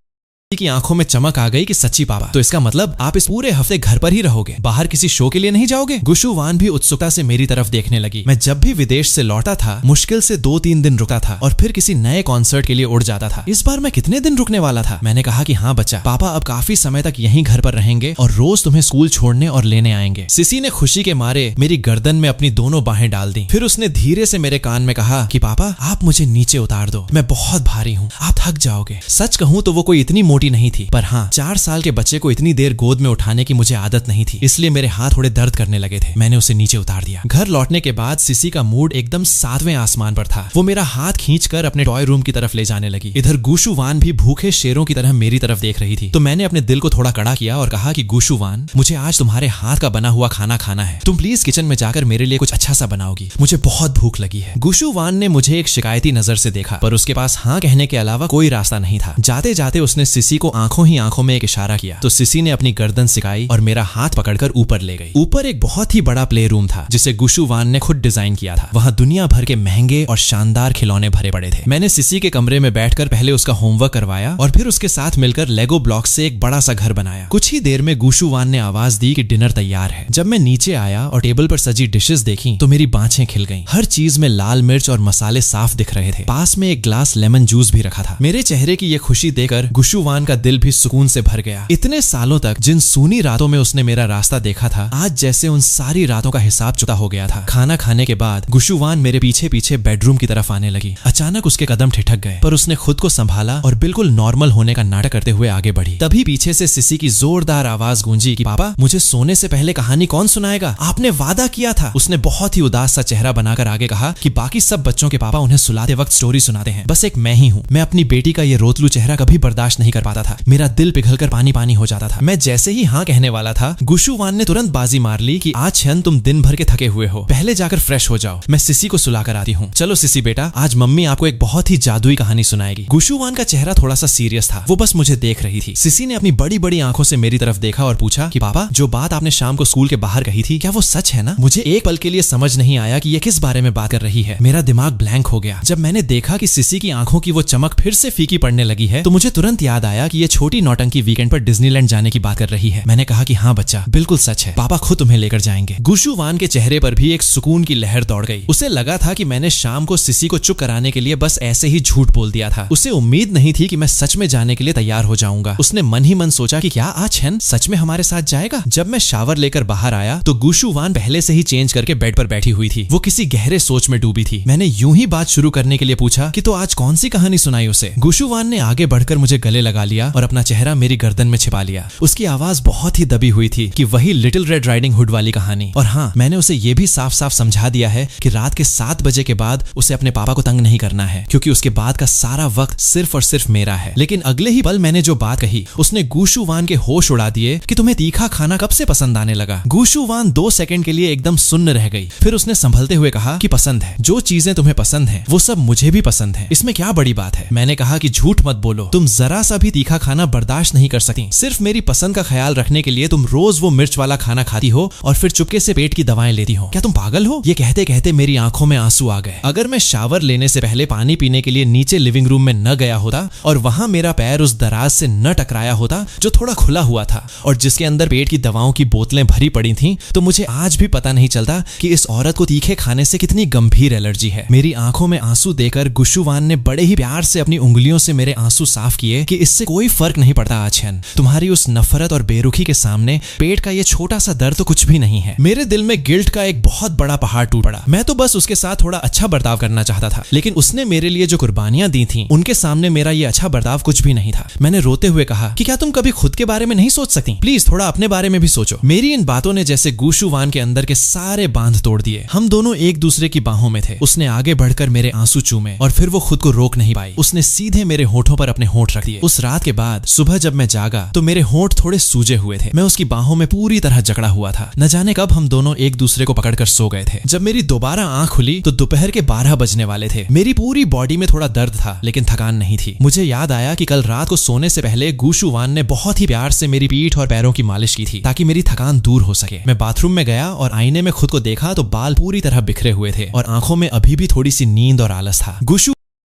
की आंखों में चमक आ गई कि सच्ची पापा, तो इसका मतलब आप इस पूरे हफ्ते घर पर ही रहोगे, बाहर किसी शो के लिए नहीं जाओगे। गुशु वान भी उत्सुकता से मेरी तरफ देखने लगी। मैं जब भी विदेश से लौटा था, मुश्किल से 2-3 दिन रुकता था और फिर किसी नए कॉन्सर्ट के लिए उड़ जाता था। इस बार मैं कितने दिन रुकने वाला था? मैंने कहा कि हाँ बच्चा, पापा अब काफी समय तक यहीं घर पर रहेंगे और रोज तुम्हें स्कूल छोड़ने और लेने आएंगे। सिसी ने खुशी के मारे मेरी गर्दन में अपनी दोनों बाहें डाल दी। फिर उसने धीरे से मेरे कान में कहा कि पापा, आप मुझे नीचे उतार दो, मैं बहुत भारी हूँ, आप थक जाओगे। सच कहूँ तो वो कोई इतनी मोटी नहीं थी, पर हाँ, 4 साल के बच्चे को इतनी देर गोद में उठाने की मुझे आदत नहीं थी, इसलिए मेरे हाथ थोड़े दर्द करने लगे थे। मैंने उसे नीचे उतार दिया। घर लौटने के बाद सिसी का मूड एकदम 7वें आसमान पर था। वो मेरा हाथ खींचकर अपने टॉय रूम की तरफ ले जाने लगी। इधर गुशु वान भी भूखे शेरों की तरह मेरी तरफ देख रही थी। तो मैंने अपने दिल को थोड़ा कड़ा किया और कहा कि गुशु वान, मुझे आज तुम्हारे हाथ का बना हुआ खाना खाना है। तुम प्लीज किचन में जाकर मेरे लिए कुछ अच्छा सा बनाओगी, मुझे बहुत भूख लगी है। गुशु वान ने मुझे एक शिकायती नजर से देखा, पर उसके पास हाँ कहने के अलावा कोई रास्ता नहीं था। जाते जाते उसने सिसी को आंखों ही आंखों में एक इशारा किया, तो सिसी ने अपनी गर्दन सिकाई और मेरा हाथ पकड़कर ऊपर ले गई। ऊपर एक बहुत ही बड़ा प्ले रूम था, जिसे गुशु वान ने खुद डिजाइन किया था। वहां दुनिया भर के महंगे और शानदार खिलौने भरे पड़े थे। मैंने सिसी के कमरे में बैठकर पहले उसका होमवर्क करवाया और फिर उसके साथ मिलकर लेगो ब्लॉक से एक बड़ा सा घर बनाया। कुछ ही देर में गुशु वान ने आवाज दी कि डिनर तैयार है। जब मैं नीचे आया और टेबल पर सजी डिशेस देखी तो मेरी बाँछें खिल गईं। हर चीज में लाल मिर्च और मसाले साफ दिख रहे थे। पास में एक ग्लास लेमन जूस भी रखा था। मेरे चेहरे की ये खुशी देखकर गुशु वान का दिल भी सुकून से भर गया। इतने सालों तक जिन सूनी रातों में उसने मेरा रास्ता देखा था, आज जैसे उन सारी रातों का हिसाब चुका हो गया था। खाना खाने के बाद गुशु वान मेरे पीछे पीछे बेडरूम की तरफ आने लगी। अचानक उसके कदम ठिठक गए, पर उसने खुद को संभाला और बिल्कुल नॉर्मल होने का नाटक करते हुए आगे बढ़ी। तभी पीछे से सिसी की जोरदार आवाज गूंजी कि पापा, मुझे सोने से पहले कहानी कौन सुनाएगा? आपने वादा किया था। उसने बहुत ही उदास सा चेहरा बनाकर आगे कहा कि बाकी सब बच्चों के पापा उन्हें सुलाते वक्त स्टोरी सुनाते हैं, बस एक मैं ही हूँ। मैं अपनी बेटी का ये रोतलू चेहरा कभी बर्दाश्त नहीं कर पाता था। मेरा दिल पिघलकर पानी पानी हो जाता था। मैं जैसे ही हाँ कहने वाला था, गुशु वान ने तुरंत बाजी मार ली कि आज क्षण तुम दिन भर के थके हुए हो, पहले जाकर फ्रेश हो जाओ, मैं सिसी को सुलाकर आती हूँ। चलो सिसी बेटा, आज मम्मी आपको एक बहुत ही जादुई कहानी सुनाएगी। गुशु वान का चेहरा थोड़ा सा सीरियस था। वो बस मुझे देख रही थी। सिसी ने अपनी बड़ी बड़ी आंखों से मेरी तरफ देखा और पूछा कि पापा, जो बात आपने शाम को स्कूल के बाहर कही थी, क्या वो सच है ना? मुझे एक पल के लिए समझ नहीं आया कि ये किस बारे में बात कर रही है। मेरा दिमाग ब्लैंक हो गया। जब मैंने देखा कि सिसी की आंखों की वो चमक फिर से फीकी पड़ने लगी है, तो मुझे तुरंत याद आया बताया कि ये छोटी नौटंकी वीकेंड पर डिज्नीलैंड जाने की बात कर रही है। मैंने कहा कि हाँ बच्चा, बिल्कुल सच है, पापा खुद तुम्हें लेकर जाएंगे। गुशु वान के चेहरे पर भी एक सुकून की लहर दौड़ गई। उसे लगा था कि मैंने शाम को सिसी को चुप कराने के लिए बस ऐसे ही झूठ बोल दिया था। उसे उम्मीद नहीं थी कि मैं सच में जाने के लिए तैयार हो जाऊंगा। उसने मन ही मन सोचा कि क्या आज छेन सच में हमारे साथ जाएगा। जब मैं शावर लेकर बाहर आया तो गुशु वान पहले से ही चेंज करके बेड पर बैठी हुई थी। वो किसी गहरे सोच में डूबी थी। मैंने यूं ही बात शुरू करने के लिए पूछा कि तो आज कौन सी कहानी सुनाई उसे। गुशु वान ने आगे बढ़कर मुझे गले लगा लिया और अपना चेहरा मेरी गर्दन में छिपा लिया। उसकी आवाज बहुत ही दबी हुई थी कि वही लिटिल रेड राइडिंग हुड वाली कहानी। और हाँ, मैंने उसे ये भी साफ साफ समझा दिया है कि रात के 7 बजे के बाद उसे अपने पापा को तंग नहीं करना है, क्योंकि उसके बाद का सारा वक्त सिर्फ और सिर्फ मेरा है। लेकिन अगले ही पल मैंने जो बात कही उसने गुशु वान के होश उड़ा दिए कि तुम्हें तीखा खाना कब से पसंद आने लगा। गुशु वान 2 सेकंड के लिए एकदम सुन्न रह गई। फिर उसने संभलते हुए कहा कि पसंद है, जो चीजें तुम्हें पसंद है वो सब मुझे भी पसंद है, इसमें क्या बड़ी बात है। मैंने कहा कि झूठ मत बोलो, तुम जरा सा भी तीखा खाना बर्दाश्त नहीं कर सकती। सिर्फ मेरी पसंद का ख्याल रखने के लिए तुम रोज वो मिर्च वाला खाना खाती हो और फिर चुपके से पेट की दवाएं लेती हो। क्या तुम पागल हो? ये कहते कहते मेरी आंखों में आंसू आ गए। अगर मैं शावर लेने से पहले पानी पीने के लिए नीचे लिविंग रूम में न गया होता और वहां मेरा पैर उस दराज से न टकराया होता जो थोड़ा खुला हुआ था और जिसके अंदर पेट की दवाओं की बोतलें भरी पड़ी थीं, तो मुझे आज भी पता नहीं चलता कि इस औरत को तीखे खाने से कितनी गंभीर एलर्जी है। मेरी आंखों में आंसू देकर गुशु वान ने बड़े ही प्यार से अपनी उंगलियों से मेरे आंसू साफ किए कि इससे कोई फर्क नहीं पड़ता आछन, तुम्हारी उस नफरत और बेरुखी के सामने पेट का ये छोटा सा दर्द तो कुछ भी नहीं है। मेरे दिल में गिल्ट का एक बहुत बड़ा पहाड़ टूट पड़ा। मैं तो बस उसके साथ थोड़ा अच्छा बर्ताव करना चाहता था, लेकिन उसने मेरे लिए जो कुर्बानियां दी थीं, उनके सामने मेरा ये अच्छा बर्ताव कुछ भी नहीं था। मैंने रोते हुए कहा कि क्या तुम कभी खुद के बारे में नहीं सोच सकती? प्लीज थोड़ा अपने बारे में भी सोचो। मेरी इन बातों ने जैसे गुशु वान के अंदर के सारे बांध तोड़ दिए। हम दोनों एक दूसरे की बाहों में थे। उसने आगे बढ़कर मेरे आंसू चूमे और फिर वो खुद को रोक नहीं पाई। उसने सीधे मेरे होठों पर अपने होंठ रख दिए। उस रात के बाद सुबह जब मैं जागा तो मेरे होंठ थोड़े सूजे हुए थे। मैं उसकी बाहों में पूरी तरह जकड़ा हुआ था। न जाने कब हम दोनों एक दूसरे को पकड़कर सो गए थे। जब मेरी दोबारा आंख खुली तो दोपहर के 12 बजने वाले थे। मेरी पूरी बॉडी में थोड़ा दर्द था, लेकिन थकान नहीं थी। मुझे याद आया कि कल रात को सोने से पहले गुशु वान ने बहुत ही प्यार से मेरी पीठ और पैरों की मालिश की थी ताकि मेरी थकान दूर हो सके। मैं बाथरूम में गया और आईने में खुद को देखा तो बाल पूरी तरह बिखरे हुए थे और आंखों में अभी भी थोड़ी सी नींद और आलस था। गुशु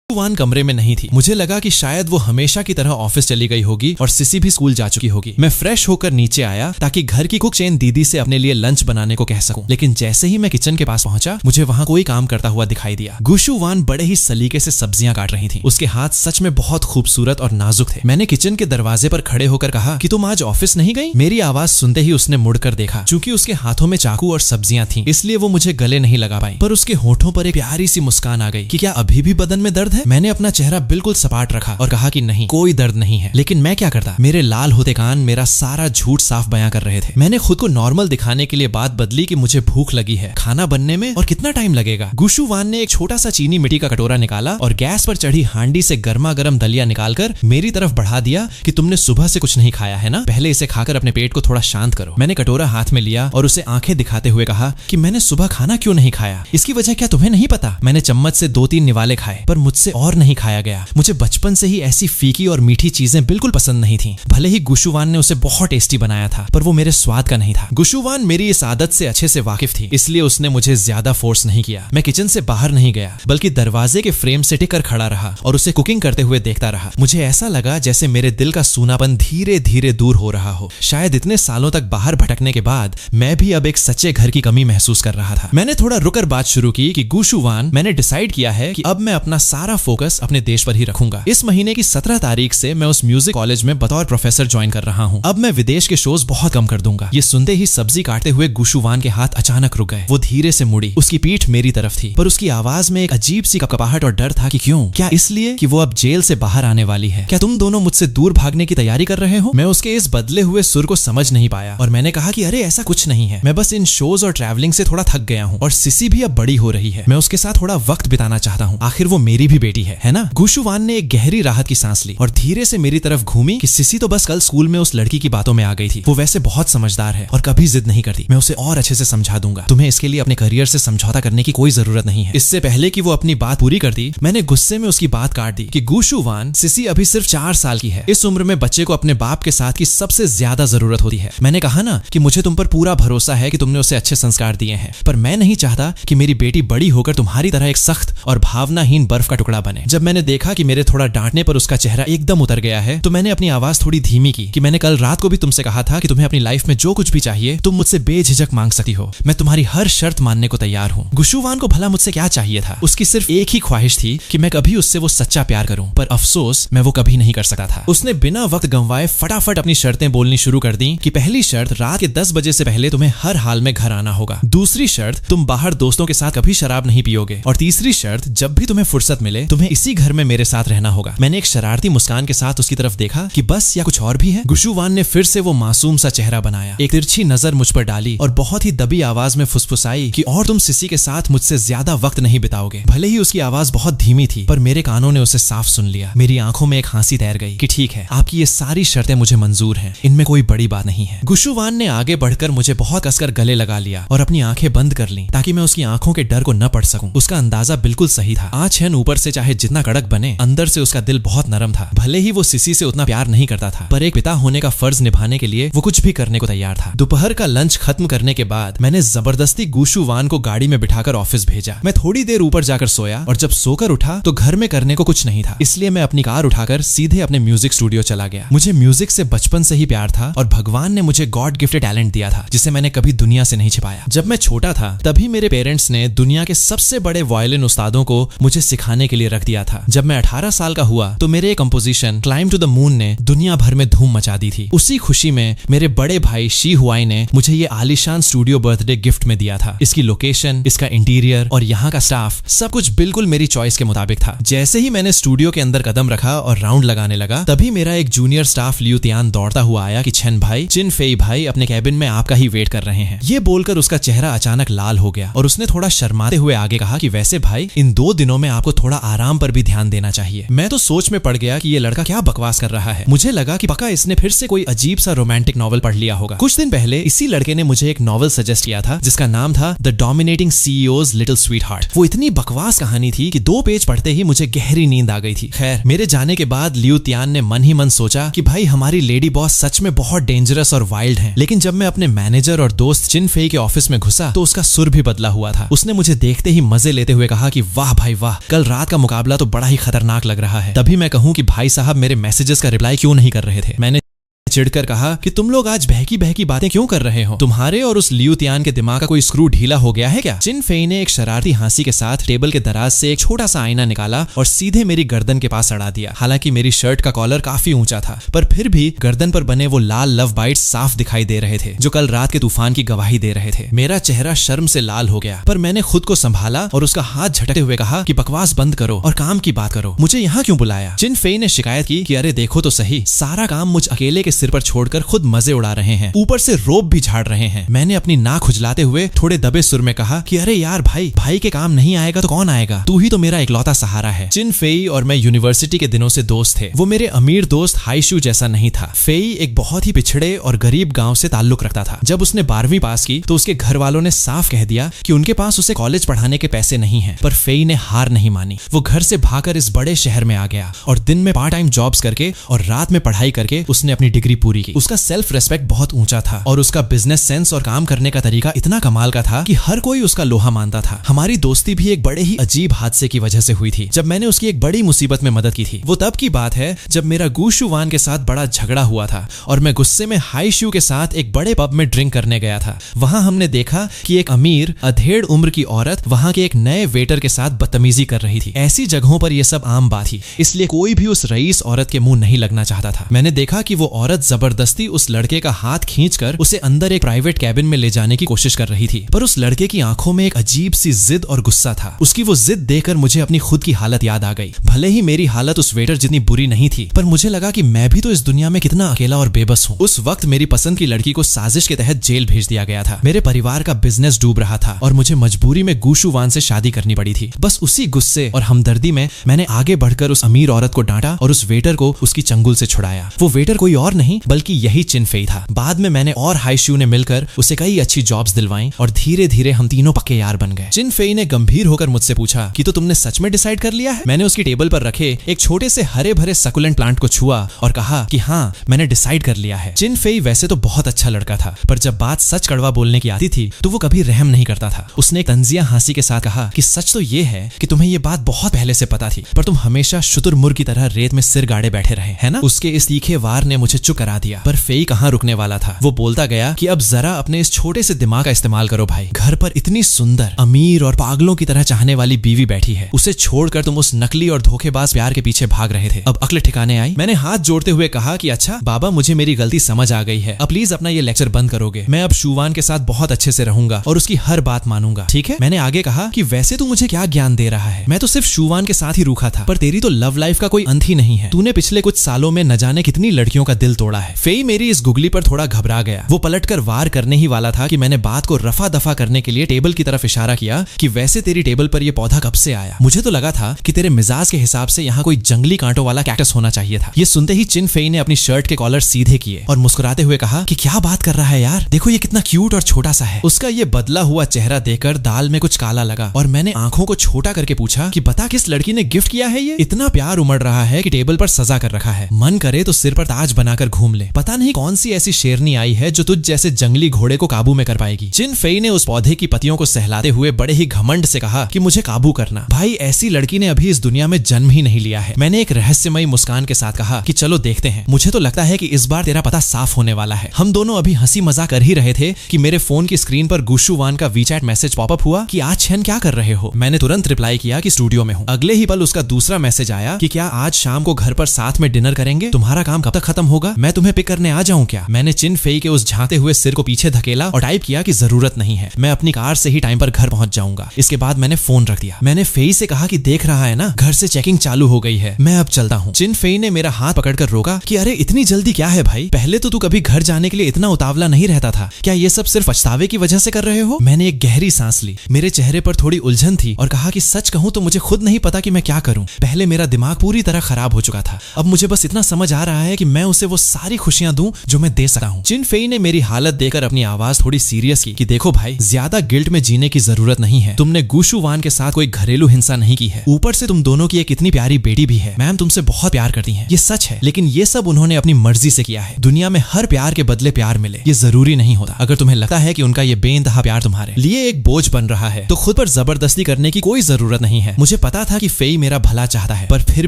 वान कमरे में नहीं थी। मुझे लगा कि शायद वो हमेशा की तरह ऑफिस चली गई होगी और सिसी भी स्कूल जा चुकी होगी। मैं फ्रेश होकर नीचे आया ताकि घर की कुक चेन दीदी से अपने लिए लंच बनाने को कह सकूं, लेकिन जैसे ही मैं किचन के पास पहुंचा मुझे वहां कोई काम करता हुआ दिखाई दिया। गुशु वान बड़े ही सलीके से सब्जियां काट रही थी। उसके हाथ सच में बहुत खूबसूरत और नाजुक थे। मैंने किचन के दरवाजे पर खड़े होकर कहा कि तुम आज ऑफिस नहीं गई? मेरी आवाज सुनते ही उसने मुड़कर देखा। चूंकि उसके हाथों में चाकू और सब्जियां थी, इसलिए वो मुझे गले नहीं लगा पाई, पर उसके होठों पर एक प्यारी सी मुस्कान आ गई कि क्या अभी भी बदन में दर्द है? मैंने अपना चेहरा बिल्कुल सपाट रखा और कहा कि नहीं, कोई दर्द नहीं है। लेकिन मैं क्या करता? मेरे लाल होते कान मेरा सारा झूठ साफ बयां कर रहे थे। मैंने खुद को नॉर्मल दिखाने के लिए बात बदली कि मुझे भूख लगी है, खाना बनने में और कितना टाइम लगेगा। गुशु वान ने एक छोटा सा चीनी मिट्टी का कटोरा निकाला और गैस पर चढ़ी हांडी से गर्मा गर्म दलिया निकालकर मेरी तरफ बढ़ा दिया कि तुमने सुबह से कुछ नहीं खाया है ना, पहले इसे खाकर अपने पेट को थोड़ा शांत करो। मैंने कटोरा हाथ में लिया और उसे आंखें दिखाते हुए कहा कि मैंने सुबह खाना क्यों नहीं खाया, इसकी वजह क्या तुम्हें नहीं पता? मैंने चम्मच से 2-3 निवाले खाए, पर मुझसे और नहीं खाया गया। मुझे बचपन से ही ऐसी फीकी और मीठी चीजें बिल्कुल पसंद नहीं थी। भले ही गुशु वान ने उसे बहुत टेस्टी बनाया था, पर वो मेरे स्वाद का नहीं था। गुशु वान मेरी इस आदत से अच्छे से वाकिफ थी, इसलिए उसने मुझे ज्यादा फोर्स नहीं किया। मैं किचन से बाहर नहीं गया, बल्कि दरवाजे के फ्रेम से टिक कर खड़ा रहा और उसे कुकिंग करते हुए देखता रहा। मुझे ऐसा लगा जैसे मेरे दिल का सूनापन धीरे धीरे दूर हो रहा हो। शायद इतने सालों तक बाहर भटकने के बाद मैं भी अब एक सच्चे घर की कमी महसूस कर रहा था। मैंने थोड़ा रुकर बात शुरू की कि गुशु वान, मैंने डिसाइड किया है कि अब मैं अपना सारा फोकस अपने देश पर ही रखूंगा। इस महीने की 17 तारीख से मैं उस म्यूजिक कॉलेज में बतौर प्रोफेसर ज्वाइन कर रहा हूँ। अब मैं विदेश के शोज बहुत कम कर दूंगा। ये सुनते ही सब्जी काटते हुए गुशु वान के हाथ अचानक रुक गए। वो धीरे से मुड़ी। उसकी पीठ मेरी तरफ थी, पर उसकी आवाज में एक अजीब सी कपकपाहट और डर था कि क्यों? क्या इसलिए कि वो अब जेल से बाहर आने वाली है? क्या तुम दोनों मुझसे दूर भागने की तैयारी कर रहे हो? मैं उसके इस बदले हुए सुर को समझ नहीं पाया और मैंने कहा कि अरे ऐसा कुछ नहीं है, मैं बस इन शोज और ट्रैवलिंग से थोड़ा थक गया हूँ और सिसी भी अब बड़ी हो रही है। मैं उसके साथ थोड़ा वक्त बिताना चाहता हूँ, आखिर वो मेरी भी बेटी है ना? गुशु वान ने एक गहरी राहत की सांस ली और धीरे से मेरी तरफ घूमी कि सिसी तो बस कल स्कूल में उस लड़की की बातों में आ गई थी। वो वैसे बहुत समझदार है और कभी जिद नहीं करती। मैं उसे और अच्छे से समझा दूंगा। तुम्हें इसके लिए अपने करियर से समझौता करने की कोई जरूरत नहीं है। इससे पहले कि वो अपनी बात पूरी करती, मैंने गुस्से में उसकी बात काट दी कि गुशु वान, सिसी अभी सिर्फ 4 साल की है। इस उम्र में बच्चे को अपने बाप के साथ की सबसे ज्यादा जरूरत होती है। मैंने कहा ना कि मुझे तुम पर पूरा भरोसा है कि तुमने उसे अच्छे संस्कार दिए हैं, पर मैं नहीं चाहता कि मेरी बेटी बड़ी होकर तुम्हारी तरह एक सख्त और भावनाहीन बर्फ का टुकड़ा टुकड़ा बने। जब मैंने देखा कि मेरे थोड़ा डांटने पर उसका चेहरा एकदम उतर गया है तो मैंने अपनी आवाज थोड़ी धीमी की कि मैंने कल रात को भी तुमसे कहा था कि तुम्हें अपनी लाइफ में जो कुछ भी चाहिए तुम मुझसे बेझिझक मांग सकती हो। मैं तुम्हारी हर शर्त मानने को तैयार हूँ। गुशुवान को भला मुझसे क्या चाहिए था? उसकी सिर्फ एक ही ख्वाहिश थी कि मैं कभी उससे वो सच्चा प्यार करूं, पर अफसोस मैं वो कभी नहीं कर सकता था। उसने बिना वक्त गंवाए फटाफट अपनी शर्तें बोलनी शुरू कर दी कि पहली शर्त, रात के 10 बजे से पहले तुम्हें हर हाल में घर आना होगा। दूसरी शर्त, तुम बाहर दोस्तों के साथ कभी शराब नहीं पियोगे। और तीसरी शर्त, जब भी तुम्हें फुर्सत मिले तुम्हें इसी घर में मेरे साथ रहना होगा। मैंने एक शरारती मुस्कान के साथ उसकी तरफ देखा कि बस या कुछ और भी है। गुशुवान ने फिर से वो मासूम सा चेहरा बनाया, एक तिरछी नजर मुझ पर डाली और बहुत ही दबी आवाज में फुसफुसाई कि और तुम सिसी के साथ मुझसे ज्यादा वक्त नहीं बिताओगे। भले ही उसकी आवाज बहुत धीमी थी पर मेरे कानों ने उसे साफ सुन लिया। मेरी आंखों में एक हंसी तैर गई कि ठीक है, आपकी ये सारी शर्तें मुझे मंजूर हैं, इनमें कोई बड़ी बात नहीं है। गुशुवान ने आगे बढ़कर मुझे बहुत कसकर गले लगा लिया और अपनी आंखें बंद कर ली ताकि मैं उसकी आंखों के डर को न पढ़ सकूं। उसका अंदाजा बिल्कुल सही था। आँचन ऊपर से चाहे जितना कड़क बने, अंदर से उसका दिल बहुत नरम था। भले ही वो सिसी से उतना प्यार नहीं करता था पर एक पिता होने का फर्ज निभाने के लिए वो कुछ भी करने को तैयार था। दोपहर का लंच खत्म करने के बाद मैंने जबरदस्ती गुशुवान को गाड़ी में बिठाकर ऑफिस भेजा। मैं थोड़ी देर ऊपर जाकर सोया और जब सोकर उठा तो घर में करने को कुछ नहीं था, इसलिए मैं अपनी कार उठाकर सीधे अपने म्यूजिक स्टूडियो चला गया। मुझे म्यूजिक से बचपन से ही प्यार था और भगवान ने मुझे गॉड गिफ्टेड टैलेंट दिया था जिसे मैंने कभी दुनिया से नहीं छिपाया। जब मैं छोटा था तभी मेरे पेरेंट्स ने दुनिया के सबसे बड़े वायलिन उस्तादों को मुझे सिखाने के लिए रख दिया था। जब मैं 18 साल का हुआ तो मेरे composition climb to the moon ने दुनिया भर में धूम मचा दी थी। उसी खुशी में मेरे बड़े भाई शी हुआई ने मुझे ये आलीशान स्टूडियो बर्थडे गिफ्ट में दिया था। इसकी लोकेशन, इसका इंटीरियर और यहाँ का स्टाफ सब कुछ बिल्कुल मेरी चॉइस के मुताबिक था। जैसे ही मैंने स्टूडियो के अंदर कदम रखा और राउंड लगाने लगा तभी मेरा एक जूनियर स्टाफ लियू तियान दौड़ता हुआ आया कि छन भाई, चिन फेई भाई अपने कैबिन में आपका ही वेट कर रहे हैं। ये बोलकर उसका चेहरा अचानक लाल हो गया और उसने थोड़ा शर्माते हुए आगे कहा कि वैसे भाई, इन 2 दिनों में आपको थोड़ा आराम पर भी ध्यान देना चाहिए। मैं तो सोच में पड़ गया कि ये लड़का क्या बकवास कर रहा है। मुझे लगा कि पक्का इसने फिर से कोई अजीब सा रोमांटिक नॉवल पढ़ लिया होगा। कुछ दिन पहले इसी लड़के ने मुझे एक नॉवल सजेस्ट किया था जिसका नाम था the dominating CEOs little sweetheart. वो इतनी बकवास कहानी थी कि 2 पेज पढ़ते ही मुझे गहरी नींद आ गई थी। खैर, मेरे जाने के बाद लियू तियान ने मन ही मन सोचा कि भाई हमारी लेडी बॉस सच में बहुत डेंजरस और वाइल्ड है। लेकिन जब मैं अपने मैनेजर और दोस्त चिन फेई के ऑफिस में घुसा तो उसका सुर भी बदला हुआ था। उसने मुझे देखते ही मजे लेते हुए कहा कि वाह भाई वाह, कल रात का मुकाबला तो बड़ा ही खतरनाक लग रहा है। तभी मैं कहूं कि भाई साहब मेरे मैसेजेस का रिप्लाई क्यों नहीं कर रहे थे। मैंने चिढ़कर कहा कि तुम लोग आज बहकी बहकी बातें क्यों कर रहे हो? तुम्हारे और उस लियू तियान के दिमाग का कोई स्क्रू ढीला हो गया है क्या? चिन फेई ने एक शरारती हंसी के साथ टेबल के दराज से एक छोटा सा आईना निकाला और सीधे मेरी गर्दन के पास अड़ा दिया। हालांकि मेरी शर्ट का कॉलर काफी ऊंचा था पर फिर भी गर्दन पर बने वो लाल लव बाइट्स साफ दिखाई दे रहे थे जो कल रात के तूफान की गवाही दे रहे थे। मेरा चेहरा शर्म से लाल हो गया पर मैंने खुद को संभाला और उसका हाथ झटकते हुए कहा कि बकवास बंद करो और काम की बात करो। मुझे यहाँ क्यों बुलाया? चिन फेई ने शिकायत की कि अरे देखो तो सही, सारा काम मुझ अकेले के सिर पर छोड़कर खुद मजे उड़ा रहे हैं, ऊपर से रोब भी झाड़ रहे हैं। मैंने अपनी नाक खुजलाते हुए थोड़े दबे सुर में कहा कि अरे यार भाई के काम नहीं आएगा तो कौन आएगा? तू ही तो मेरा इकलौता सहारा है। चिन फेई और मैं यूनिवर्सिटी के दिनों से दोस्त थे। वो मेरे अमीर दोस्त हाईशू जैसा नहीं था। फेई एक बहुत ही पिछड़े और गरीब गांव से ताल्लुक रखता था। जब उसने 12वीं पास की तो उसके घर वालों ने साफ कह दिया कि उनके पास उसे कॉलेज पढ़ाने के पैसे नहीं है। पर फेई ने हार नहीं मानी। वो घर से भागकर इस बड़े शहर में आ गया और दिन में पार्ट टाइम जॉब्स करके और रात में पढ़ाई करके उसने अपनी डिग्री पूरी की। उसका सेल्फ रेस्पेक्ट बहुत ऊंचा था और उसका बिजनेस सेंस और काम करने का तरीका इतना कमाल का था कि हर कोई उसका लोहा मानता था। हमारी दोस्ती भी एक बड़े ही अजीब हादसे की वजह से हुई थी जब मैंने उसकी एक बड़ी मुसीबत में मदद की थी। वो तब की बात है जब मेरा गुशुवान के साथ बड़ा झगड़ा हुआ था और मैं गुस्से में हाईशू के साथ एक बड़े पब में ड्रिंक करने गया था। वहां हमने देखा कि एक अमीर अधेड़ उम्र की औरत वहां के एक नए वेटर के साथ बदतमीजी कर रही थी। ऐसी जगहों पर यह सब आम बात थी, इसलिए कोई भी उस रईस औरत के मुंह नहीं लगना चाहता था। मैंने देखा कि वो औरत जबरदस्ती उस लड़के का हाथ खींचकर उसे अंदर एक प्राइवेट कैबिन में ले जाने की कोशिश कर रही थी। पर उस लड़के की आंखों में एक अजीब सी जिद और गुस्सा था। उसकी वो जिद देखकर मुझे अपनी खुद की हालत याद आ गई। भले ही मेरी हालत उस वेटर जितनी बुरी नहीं थी पर मुझे लगा कि मैं भी तो इस दुनिया में कितना अकेला और बेबस हूँ। उस वक्त मेरी पसंद की लड़की को साजिश के तहत जेल भेज दिया गया था। मेरे परिवार का बिजनेस डूब रहा था और मुझे मजबूरी में गुशुवान से शादी करनी पड़ी थी। बस उसी गुस्से और हमदर्दी में मैंने आगे बढ़कर उस अमीर औरत को डांटा और उस वेटर को उसकी चंगुल से छुड़ाया। वो वेटर कोई और नहीं नहीं बल्कि यही चिन फेई था। बाद में मैंने और हाई शू ने मिलकर उसे कई अच्छी जॉब्स दिलवाई और धीरे धीरे हम तीनों पक्के यार बन गए। चिन फेई ने गंभीर होकर मुझसे पूछा कि तो तुमने सच में डिसाइड कर लिया है? मैंने उसकी टेबल पर रखे एक छोटे से हरे भरे सकुलेंट प्लांट को छुआ और कहा कि हाँ, मैंने डिसाइड कर लिया है। चिन फेई वैसे तो बहुत अच्छा लड़का था, पर जब बात सच कड़वा बोलने की आती थी तो वो कभी रहम नहीं करता था। उसने एक तंजिया हंसी के साथ कहा कि सच तो ये है कि तुम्हें ये बात बहुत पहले से पता थी, पर तुम हमेशा शुतुरमुर्ग की तरह रेत में सिर गाड़े बैठे रहे, है ना? उसके इस तीखे वार ने मुझे चुप करा दिया। पर फेई कहाँ रुकने वाला था। वो बोलता गया कि अब जरा अपने इस छोटे से दिमाग का इस्तेमाल करो भाई। घर पर इतनी सुंदर, अमीर और पागलों की तरह चाहने वाली बीवी बैठी है, उसे छोड़कर तुम उस नकली और धोखेबाज प्यार के पीछे भाग रहे थे। अब अक्ल ठिकाने आई? मैंने हाथ जोड़ते हुए कहा कि अच्छा बाबा, मुझे मेरी गलती समझ आ गई है, अब प्लीज अपना ये लेक्चर बंद करोगे। मैं अब शूवान के साथ बहुत अच्छे से रहूंगा और उसकी हर बात मानूंगा, ठीक है? मैंने आगे कहा कि वैसे तू मुझे क्या ज्ञान दे रहा है, मैं तो सिर्फ शूवान के साथ ही रूखा था, पर तेरी तो लव लाइफ का कोई अंत ही नहीं है। तूने पिछले कुछ सालों में न जाने कितनी लड़कियों का दिल तोड़ा है। फेई मेरी इस गुगली पर थोड़ा घबरा गया। वो पलटकर वार करने ही वाला था कि मैंने बात को रफा दफा करने के लिए टेबल की तरफ इशारा किया कि वैसे तेरी टेबल पर यह पौधा कब से आया? मुझे तो लगा था कि तेरे मिजाज के हिसाब से यहाँ कोई जंगली कांटों वाला कैक्टस होना चाहिए था। ये सुनते ही चिन फेई ने अपनी शर्ट के कॉलर सीधे किए और मुस्कुराते हुए कहा कि क्या बात कर रहा है यार, देखो ये कितना क्यूट और छोटा सा है। उसका ये बदला हुआ चेहरा देखकर दाल में कुछ काला लगा और मैंने आंखों को छोटा करके पूछा कि बता किस लड़की ने गिफ्ट किया है ये? इतना प्यार उमड़ रहा है कि टेबल पर सजा कर रखा है, मन करे तो सिर पर ताज बनाकर घूम ले। पता नहीं कौन सी ऐसी शेरनी आई है जो तुझ जैसे जंगली घोड़े को काबू में कर पाएगी। चिन फेई ने उस पौधे की पत्तियों को सहलाते हुए बड़े ही घमंड से कहा कि मुझे काबू करना। भाई, ऐसी लड़की ने अभी इस दुनिया में जन्म ही नहीं लिया है। मैंने एक रहस्यमयी मुस्कान के साथ कहा कि चलो देखते हैं। मुझे तो लगता है कि इस बार तेरा पता साफ होने वाला है। हम दोनों अभी हंसी मजाक कर ही रहे थे कि मेरे फोन की स्क्रीन पर गुशुवान का वीचैट मैसेज पॉपअप हुआ कि आज छन क्या कर रहे हो? मैंने तुरंत रिप्लाई किया कि स्टूडियो में हूँ। अगले ही पल उसका दूसरा मैसेज आया कि क्या आज शाम को घर पर साथ में डिनर करेंगे? तुम्हारा काम कब तक खत्म होगा? मैं तुम्हें पिक करने आ जाऊं क्या? मैंने चिन फेई के उस झांते हुए सिर को पीछे धकेला और टाइप किया कि जरूरत नहीं है, मैं अपनी कार से ही टाइम पर घर पहुंच जाऊंगा। इसके बाद मैंने फोन रख दिया। मैंने फेई से कहा कि देख रहा है ना, घर से चेकिंग चालू हो गई है, मैं अब चलता हूँ। चिन फेई ने मेरा हाथ पकड़कर रोका कि अरे इतनी जल्दी क्या है भाई? पहले तो तू कभी घर जाने के लिए इतना उतावला नहीं रहता था, क्या ये सब सिर्फ पछतावे की वजह से कर रहे हो? मैंने एक गहरी सांस ली। मेरे चेहरे पर थोड़ी उलझन थी और कहा कि सच कहूं तो मुझे खुद नहीं पता कि मैं क्या करूं। पहले मेरा दिमाग पूरी तरह खराब हो चुका था, अब मुझे बस इतना समझ आ रहा है कि मैं उसे वो सारी खुशियां दूं जो मैं दे सकता हूं। चिन फेई ने मेरी हालत देखकर अपनी आवाज थोड़ी सीरियस की कि देखो भाई, ज्यादा गिल्ट में जीने की जरूरत नहीं है। तुमने गुशुवान के साथ कोई घरेलू हिंसा नहीं की है, ऊपर से तुम दोनों की एक इतनी प्यारी बेटी भी है। मैम तुमसे बहुत प्यार करती हैं, ये सच है, लेकिन ये सब उन्होंने अपनी मर्जी से किया है। दुनिया में हर प्यार के बदले प्यार मिले ये जरूरी नहीं होता। अगर तुम्हें लगता है कि उनका ये बेइंतहा प्यार तुम्हारे लिए एक बोझ बन रहा है तो खुद पर जबरदस्ती करने की कोई जरूरत नहीं है। मुझे पता था कि फेई मेरा भला चाहता है, पर फिर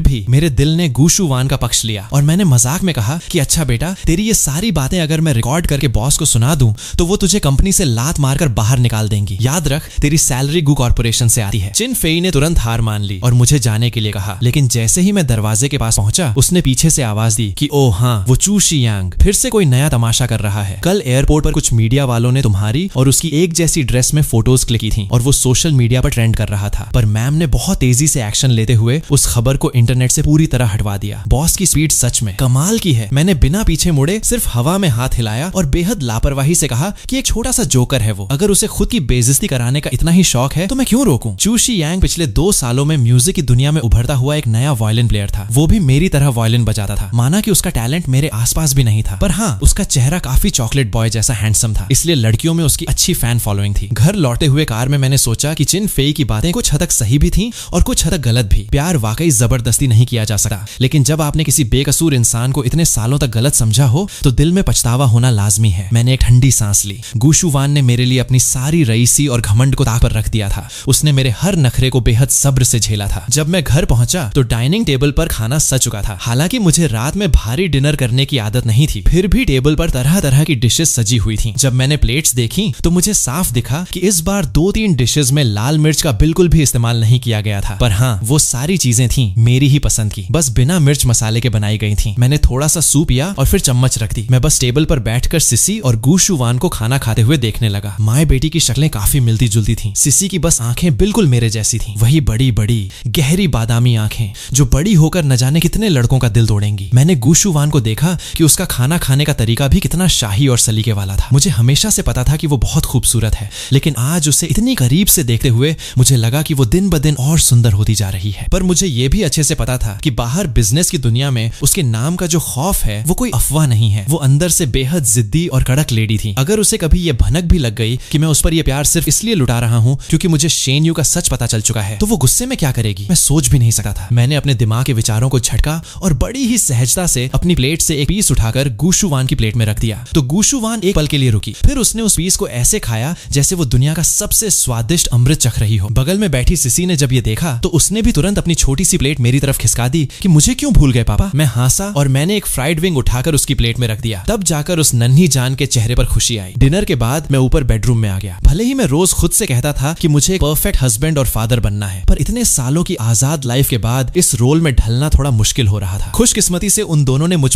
भी मेरे दिल ने गुशुवान का पक्ष लिया और मैंने मजाक में कहा कि अच्छा बेटा, तेरी ये सारी बातें अगर मैं रिकॉर्ड करके बॉस को सुना दूं तो वो तुझे कंपनी से लात मारकर बाहर निकाल देंगी। याद रख, तेरी सैलरी गु कॉर्पोरेशन से आती है। चिन फेई ने तुरंत हार मान ली और मुझे जाने के लिए कहा, लेकिन जैसे ही मैं दरवाजे के पास पहुंचा उसने पीछे से आवाज दी कि ओ हाँ, वो चू शियांग फिर से कोई नया तमाशा कर रहा है। कल एयरपोर्ट पर कुछ मीडिया वालों ने तुम्हारी और उसकी एक जैसी ड्रेस में फोटोज क्लिक की थी और वो सोशल मीडिया पर ट्रेंड कर रहा था, पर मैम ने बहुत तेजी से एक्शन लेते हुए उस खबर को इंटरनेट से पूरी तरह हटवा दिया। बॉस की स्पीड सच में कमाल की है। मैंने बिना पीछे मुड़े सिर्फ हवा में हाथ हिलाया और बेहद लापरवाही से कहा कि एक छोटा सा जोकर है वो, अगर उसे खुद की बेइज्जती कराने का इतना ही शौक है तो मैं क्यों रोकूं? चू शियांग पिछले 2 सालों में म्यूजिक की दुनिया में उभरता हुआ एक नया वायलिन प्लेयर था। वो भी मेरी तरह वायलिन बजाता था। माना कि उसका टैलेंट मेरे आसपास भी नहीं था, पर हाँ, उसका चेहरा काफी चॉकलेट बॉय जैसा हैंडसम था, इसलिए लड़कियों में उसकी अच्छी फैन फॉलोइंग थी। घर लौटते हुए कार में मैंने सोचा कि चिन फेई की बातें कुछ हद तक सही भी थी और कुछ हद तक गलत भी। प्यार वाकई जबरदस्ती नहीं किया जा सकता, लेकिन जब आपने किसी बेकसूर इंसान को इतने सालों तक गलत समझा हो तो दिल में पछतावा होना लाजमी है। मैंने एक ठंडी सांस ली। गुशुवान ने मेरे लिए अपनी सारी रईसी और घमंड को ताक पर रख दिया था। उसने मेरे हर नखरे को बेहद सब्र से झेला था। जब मैं घर पहुंचा तो डाइनिंग टेबल पर खाना सज चुका था। हालांकि मुझे रात में भारी डिनर करने की आदत नहीं थी, फिर भी टेबल पर तरह तरह की डिशेस सजी हुई थी। जब मैंने प्लेट्स देखी तो मुझे साफ दिखा कि इस बार 2-3 डिशेस में लाल मिर्च का बिल्कुल भी इस्तेमाल नहीं किया गया था, पर हाँ, वो सारी चीजें थी मेरी ही पसंद की, बस बिना मिर्च मसाले के बनाई गई थी। मैंने थोड़ा सा सूप पिया और फिर चम्मच रख दी। मैं बस टेबल पर बैठकर सिसी और गुशुवान को खाना खाते हुए देखने लगा। माँ बेटी की शक्लें काफी मिलती जुलती थी। सिसी की बस आंखें बिल्कुल मेरे जैसी थी, वही बड़ी बड़ी गहरी बादामी आंखें जो बड़ी होकर न जाने कितने लड़कों का दिल तोड़ेंगी। मैंने गुशुवान को देखा कि उसका खाना खाने का तरीका भी कितना शाही और सलीके वाला था। मुझे हमेशा से पता था कि वो बहुत खूबसूरत है, लेकिन आज उसे इतनी करीब से देखते हुए मुझे लगा कि वो दिन ब दिन और सुंदर होती जा रही है। पर मुझे ये भी अच्छे से पता था कि बाहर बिजनेस की दुनिया में उसके नाम का जो खौफ है वो कोई अफवाह नहीं है, वो अंदर से बेहद जिद्दी और कड़क लेडी थी। अगर उसे कभी ये भनक भी लग गई कि मैं उस पर ये प्यार सिर्फ इसलिए लुटा रहा हूँ क्योंकि मुझे शेन यू का सच पता चल चुका है, तो वो गुस्से में क्या करेगी, मैं सोच भी नहीं सकता था। मैंने अपने दिमाग के विचारों को झटका और बड़ी ही सहजता से अपनी प्लेट से एक पीस उठाकर गुशुवान की प्लेट में रख दिया। तो गुशुवान एक पल के लिए रुकी, फिर उसने उस पीस को ऐसे खाया जैसे वो दुनिया का सबसे स्वादिष्ट अमृत चख रही हो। बगल में बैठी सिसी ने जब ये देखा तो उसने भी तुरंत अपनी छोटी सी प्लेट मेरी तरफ खिसका दी कि मुझे क्यों भूल गए पापा। मैं हंसा और मैंने एक फ्राइड विंग उठाकर उसकी प्लेट में रख दिया। तब जाकर उस नन्ही जान के चेहरे पर खुशी आई। डिनर के बाद मैं ऊपर बेडरूम में आ गया। भले ही मैं रोज खुद से कहता था कि मुझे एक परफेक्ट हस्बैंड और फादर बनना है, पर इतने सालों की आजाद लाइफ के बाद इस रोल में ढलना थोड़ा मुश्किल हो रहा था। खुशकिस्मती से उन दोनों ने मुझ